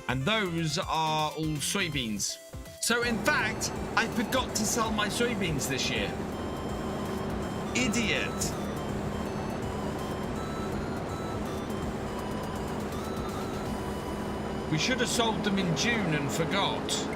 and those are all soybeans. So in fact, I forgot to sell my soybeans this year. Idiot. We should have sold them in June and forgot.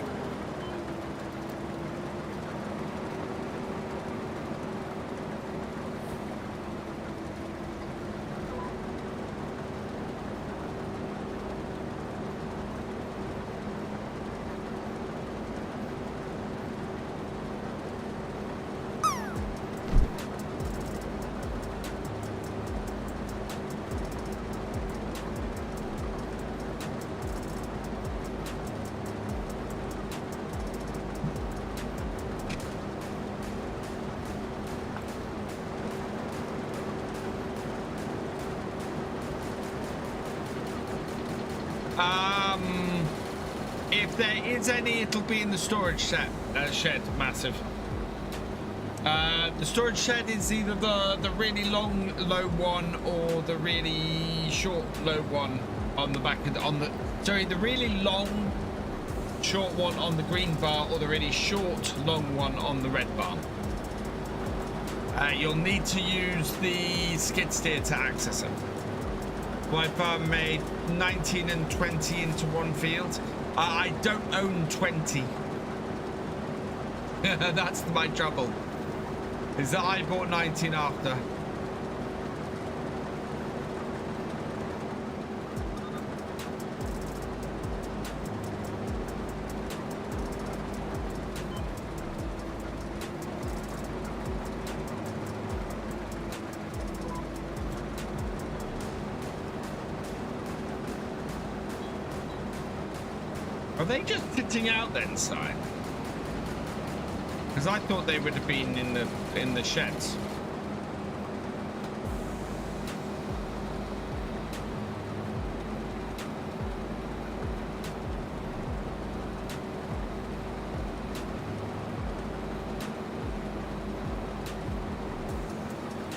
If there is any, it'll be in the storage shed, massive. The storage shed is either the really long low one or the really short low one on the back of the really long short one on the green bar, or the really short long one on the red bar. You'll need to use the skid steer to access it. My farm made 19 and 20 into one field. I don't own 20. That's my trouble, is that I bought 19 after. Are they just sitting out then, Si? Because I thought they would have been in the sheds.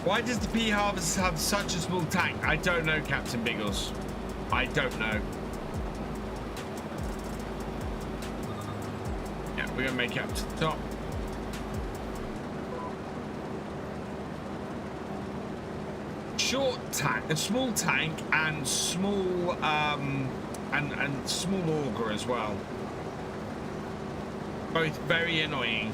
Why does the pea harvest have such a small tank? I don't know, Captain Biggles. I don't know. We're gonna make it up to the top. short tank, a small tank, and small and small auger as well. Both very annoying.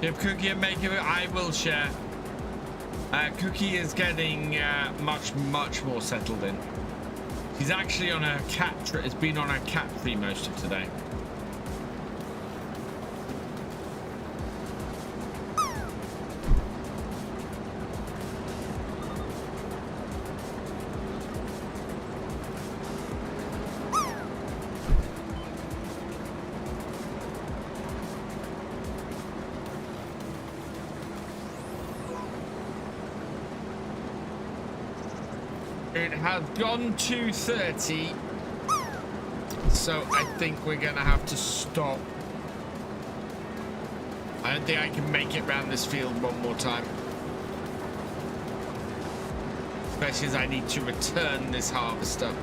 If Cookie and make it, I will share. Cookie is getting much more settled in. He's actually on a cat tree. Has been on a cat tree most of today. It has gone to 30, so I think we're gonna have to stop. I don't think I can make it round this field one more time, especially as I need to return this harvester.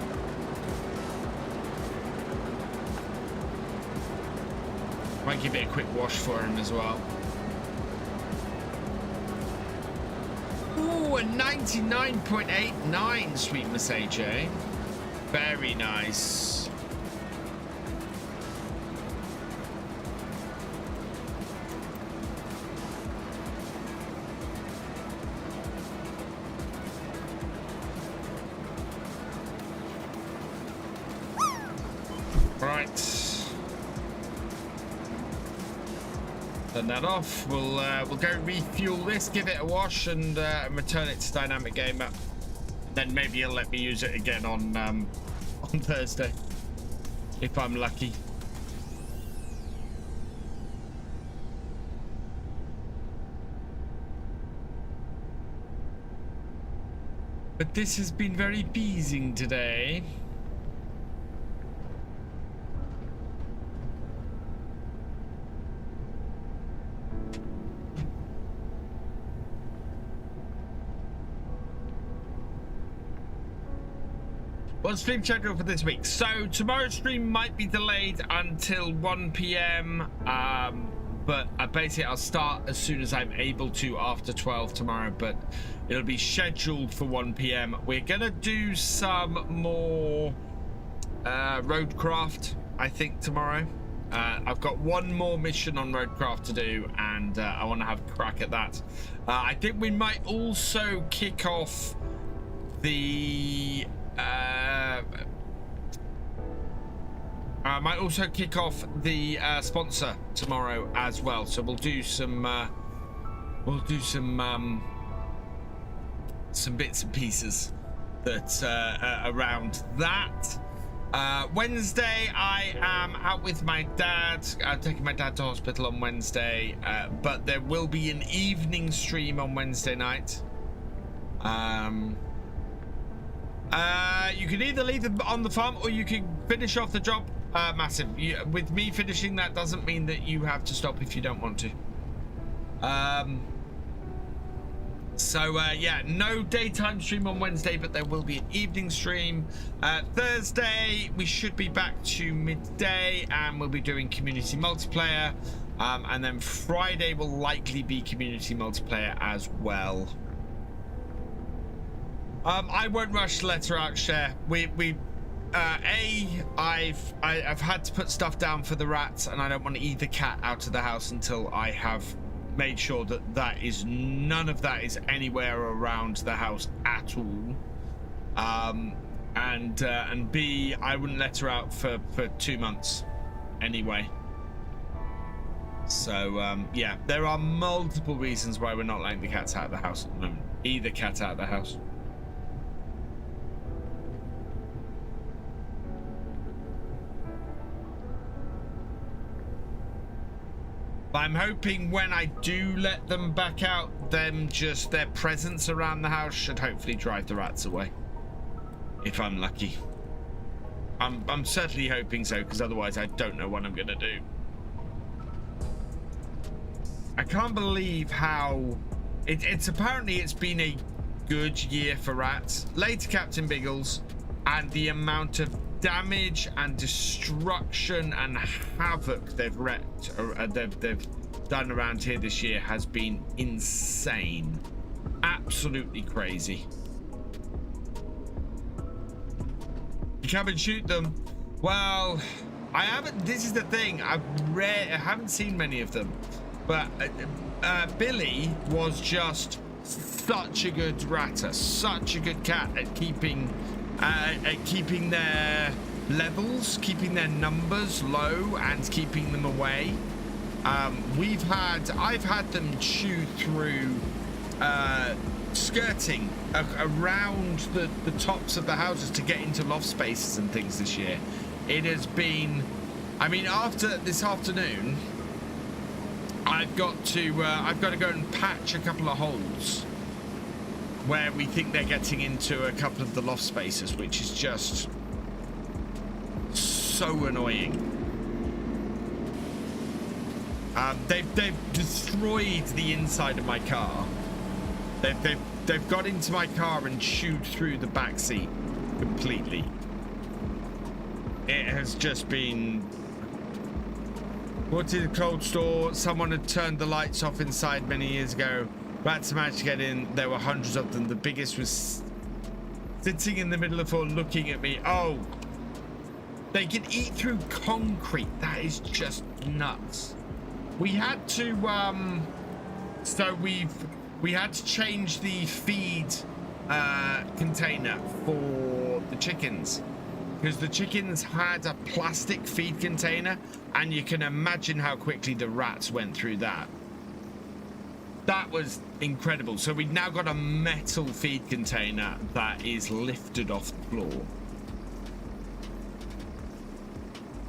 Might give it a quick wash for him as well. Ooh, a 99.89, sweet Miss AJ. Very nice. Right. Turn that off. We'll go refuel this, give it a wash, and return it to Dynamic Gamer. Then maybe he'll let me use it again on Thursday, if I'm lucky. But this has been very pleasing today. What's stream schedule for this week? So tomorrow's stream might be delayed until 1 p.m. But basically I'll start as soon as I'm able to after 12 tomorrow, but it'll be scheduled for 1 p.m. We're gonna do some more roadcraft, I think, tomorrow. I've got one more mission on roadcraft to do, and I want to have a crack at that. I think we might also kick off the might also kick off the sponsor tomorrow as well. So we'll do some bits and pieces that around that. Wednesday I am out with my dad. I'm taking my dad to hospital on Wednesday, but there will be an evening stream on Wednesday night. You can either leave them on the farm or you can finish off the job. Massive. With me finishing that doesn't mean that you have to stop if you don't want to. Yeah, no daytime stream on Wednesday, but there will be an evening stream. Thursday we should be back to midday, and we'll be doing community multiplayer. And then Friday will likely be community multiplayer as well. I won't rush to let her out, share. I've had to put stuff down for the rats, and I don't want to eat the cat out of the house until I have made sure that none of that is anywhere around the house at all. And B, I wouldn't let her out for 2 months anyway. So yeah, there are multiple reasons why we're not letting the cats out of the house at the moment. Either cat out of the house. I'm hoping when I do let them back out, just their presence around the house should hopefully drive the rats away, if I'm lucky. I'm certainly hoping so, because otherwise I don't know what I'm gonna do. I can't believe how it's apparently it's been a good year for rats. Later Captain Biggles, and the amount of damage and destruction and havoc they've done around here this year has been insane. Absolutely crazy. You come and shoot them. Well, I haven't. This is the thing. I haven't seen many of them, but Billy was just such a good ratter, such a good cat at keeping their levels, keeping their numbers low, and keeping them away. I've had them chew through skirting around the tops of the houses to get into loft spaces and things this year. It has been, I mean, after this afternoon, I've got to go and patch a couple of holes where we think they're getting into a couple of the loft spaces, which is just so annoying. They've destroyed the inside of my car. They've got into my car and chewed through the back seat completely. It has just been. What is a cold store? Someone had turned the lights off inside many years ago. Rats managed to get in. There were hundreds of them. The biggest was sitting in the middle of the floor looking at me. Oh, they can eat through concrete. That is just nuts. We had to we had to change the feed container for the chickens, because the chickens had a plastic feed container, and you can imagine how quickly the rats went through that. That was incredible. So we've now got a metal feed container that is lifted off the floor.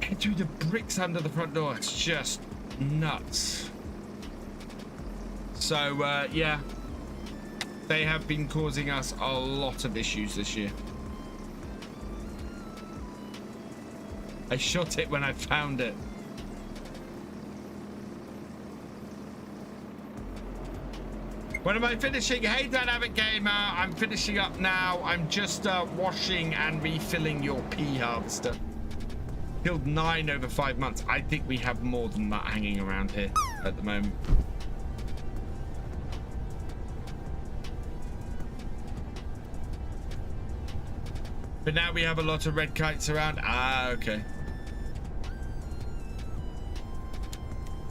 Get through the bricks under the front door. It's just nuts. So yeah, they have been causing us a lot of issues this year. I shot it when I found it. When am I finishing? Hey, Dynamic Gamer, I'm finishing up now. I'm just washing and refilling your pea harvester. Killed 9 over 5 months. I think we have more than that hanging around here at the moment. But now we have a lot of red kites around. Ah, okay.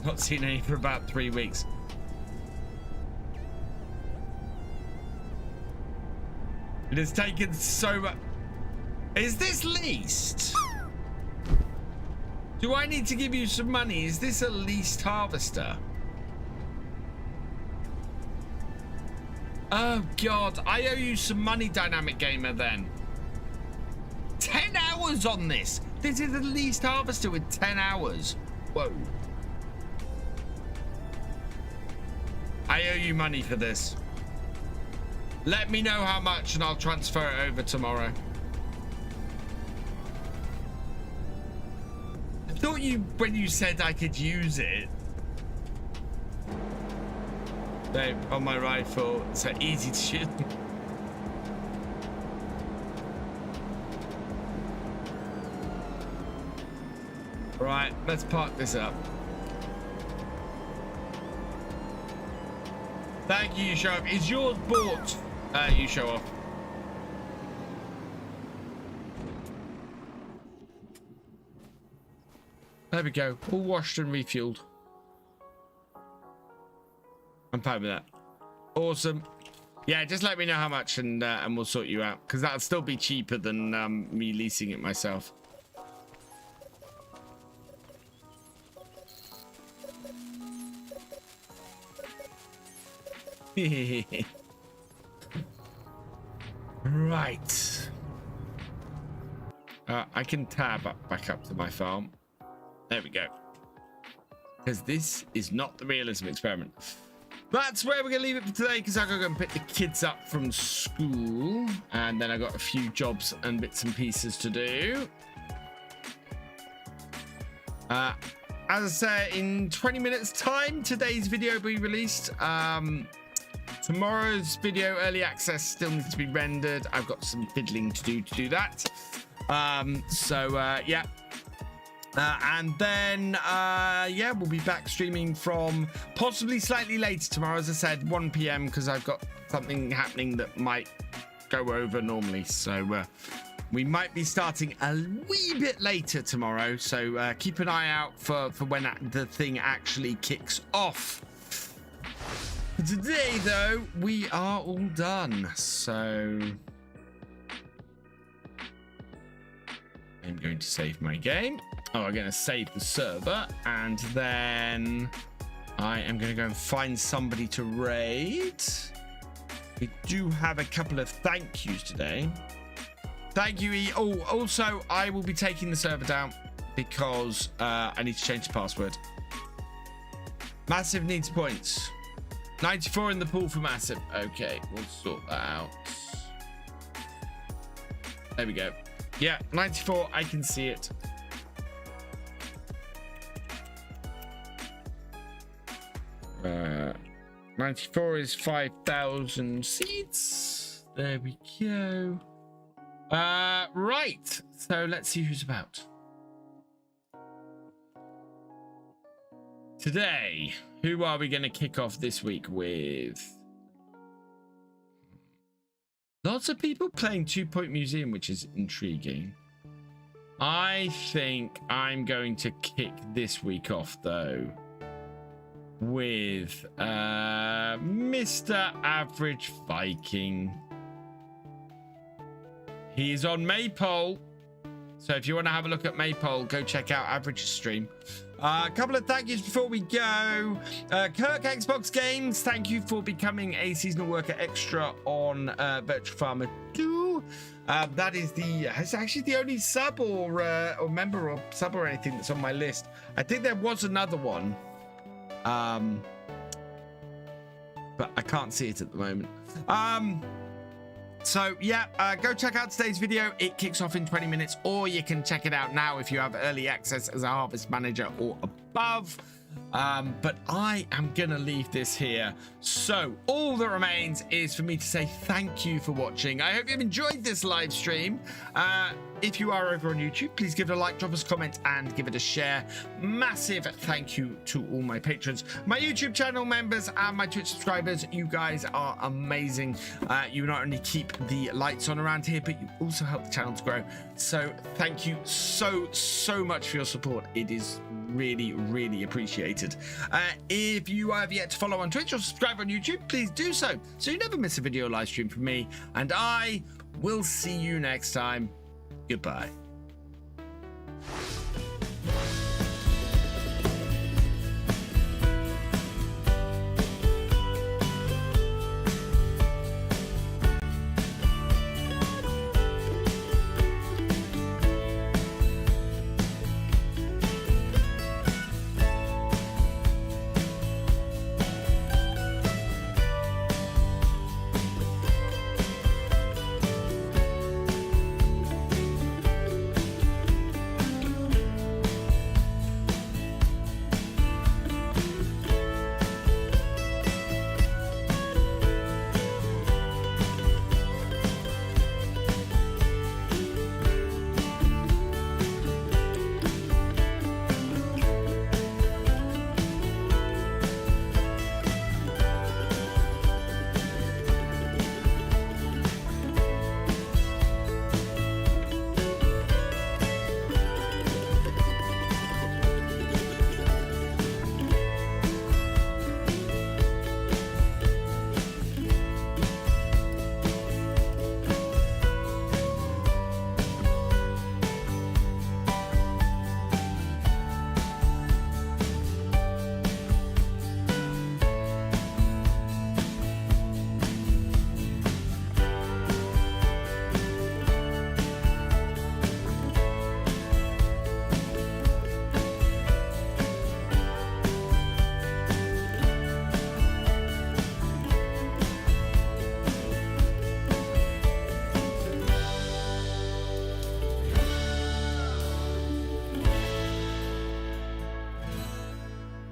Not seen any for about 3 weeks. It has taken so much. Is this leased? Do I need to give you some money? Is this a leased harvester? Oh God, I owe you some money, Dynamic Gamer, then. 10 hours on this. This is a leased harvester with 10 hours. Whoa. I owe you money for this. Let me know how much and I'll transfer it over tomorrow. I thought you, when you said I could use it. Babe, on my rifle, it's so easy to shoot. Right, let's park this up. Thank you, you show off. Is yours bought? You show off. There we go. All washed and refueled. I'm fine with that. Awesome. Yeah, just let me know how much and we'll sort you out, because that'll still be cheaper than me leasing it myself. Right. I can tab back up to my farm. There we go. Because this is not the realism experiment. That's where we're going to leave it for today, because I got to go and pick the kids up from school. And then I got a few jobs and bits and pieces to do. As I said, in 20 minutes time, today's video will be released. Tomorrow's video, early access, still needs to be rendered. I've got some fiddling to do that. Yeah. And then, yeah, we'll be back streaming from possibly slightly later tomorrow. As I said, 1 p.m. because I've got something happening that might go over normally. So we might be starting a wee bit later tomorrow. So keep an eye out for when the thing actually kicks off. For today, though, we are all done. So I'm going to save my game. Oh, I'm going to save the server. And then I am going to go and find somebody to raid. We do have a couple of thank yous today. Thank you, E. Oh, also, I will be taking the server down because I need to change the password. Massive needs points. 94 in the pool for Massive. Okay, we'll sort that out. There we go. Yeah, 94. I can see it. Uh, 94 is 5,000 seeds. There we go. Right, so let's see who's about. Today, who are we going to kick off this week with? Lots of people playing 2 Point Museum, which is intriguing. I think I'm going to kick this week off, though, with Mr. Average Viking. He's on Maypole, so if you want to have a look at Maypole, go check out Average's stream. A couple of thank yous before we go. Kirk Xbox Games, thank you for becoming a seasonal worker extra on Virtual Farmer 2. That is it's actually the only sub or member or sub or anything that's on my list. I think there was another one, but I can't see it at the moment. So yeah, go check out today's video. It kicks off in 20 minutes, or you can check it out now if you have early access as a Harvest Manager or above. But I am gonna leave this here. So all that remains is for me to say thank you for watching. I hope you've enjoyed this live stream. If you are over on YouTube, please give it a like, drop us a comment, and give it a share. Massive thank you to all my patrons, my YouTube channel members, and my Twitch subscribers. You guys are amazing. You not only keep the lights on around here, but you also help the channel to grow. So thank you so much for your support. It is really appreciated. If you have yet to follow on Twitch or subscribe on YouTube, please do so you never miss a video live stream from me, and I will see you next time. Goodbye.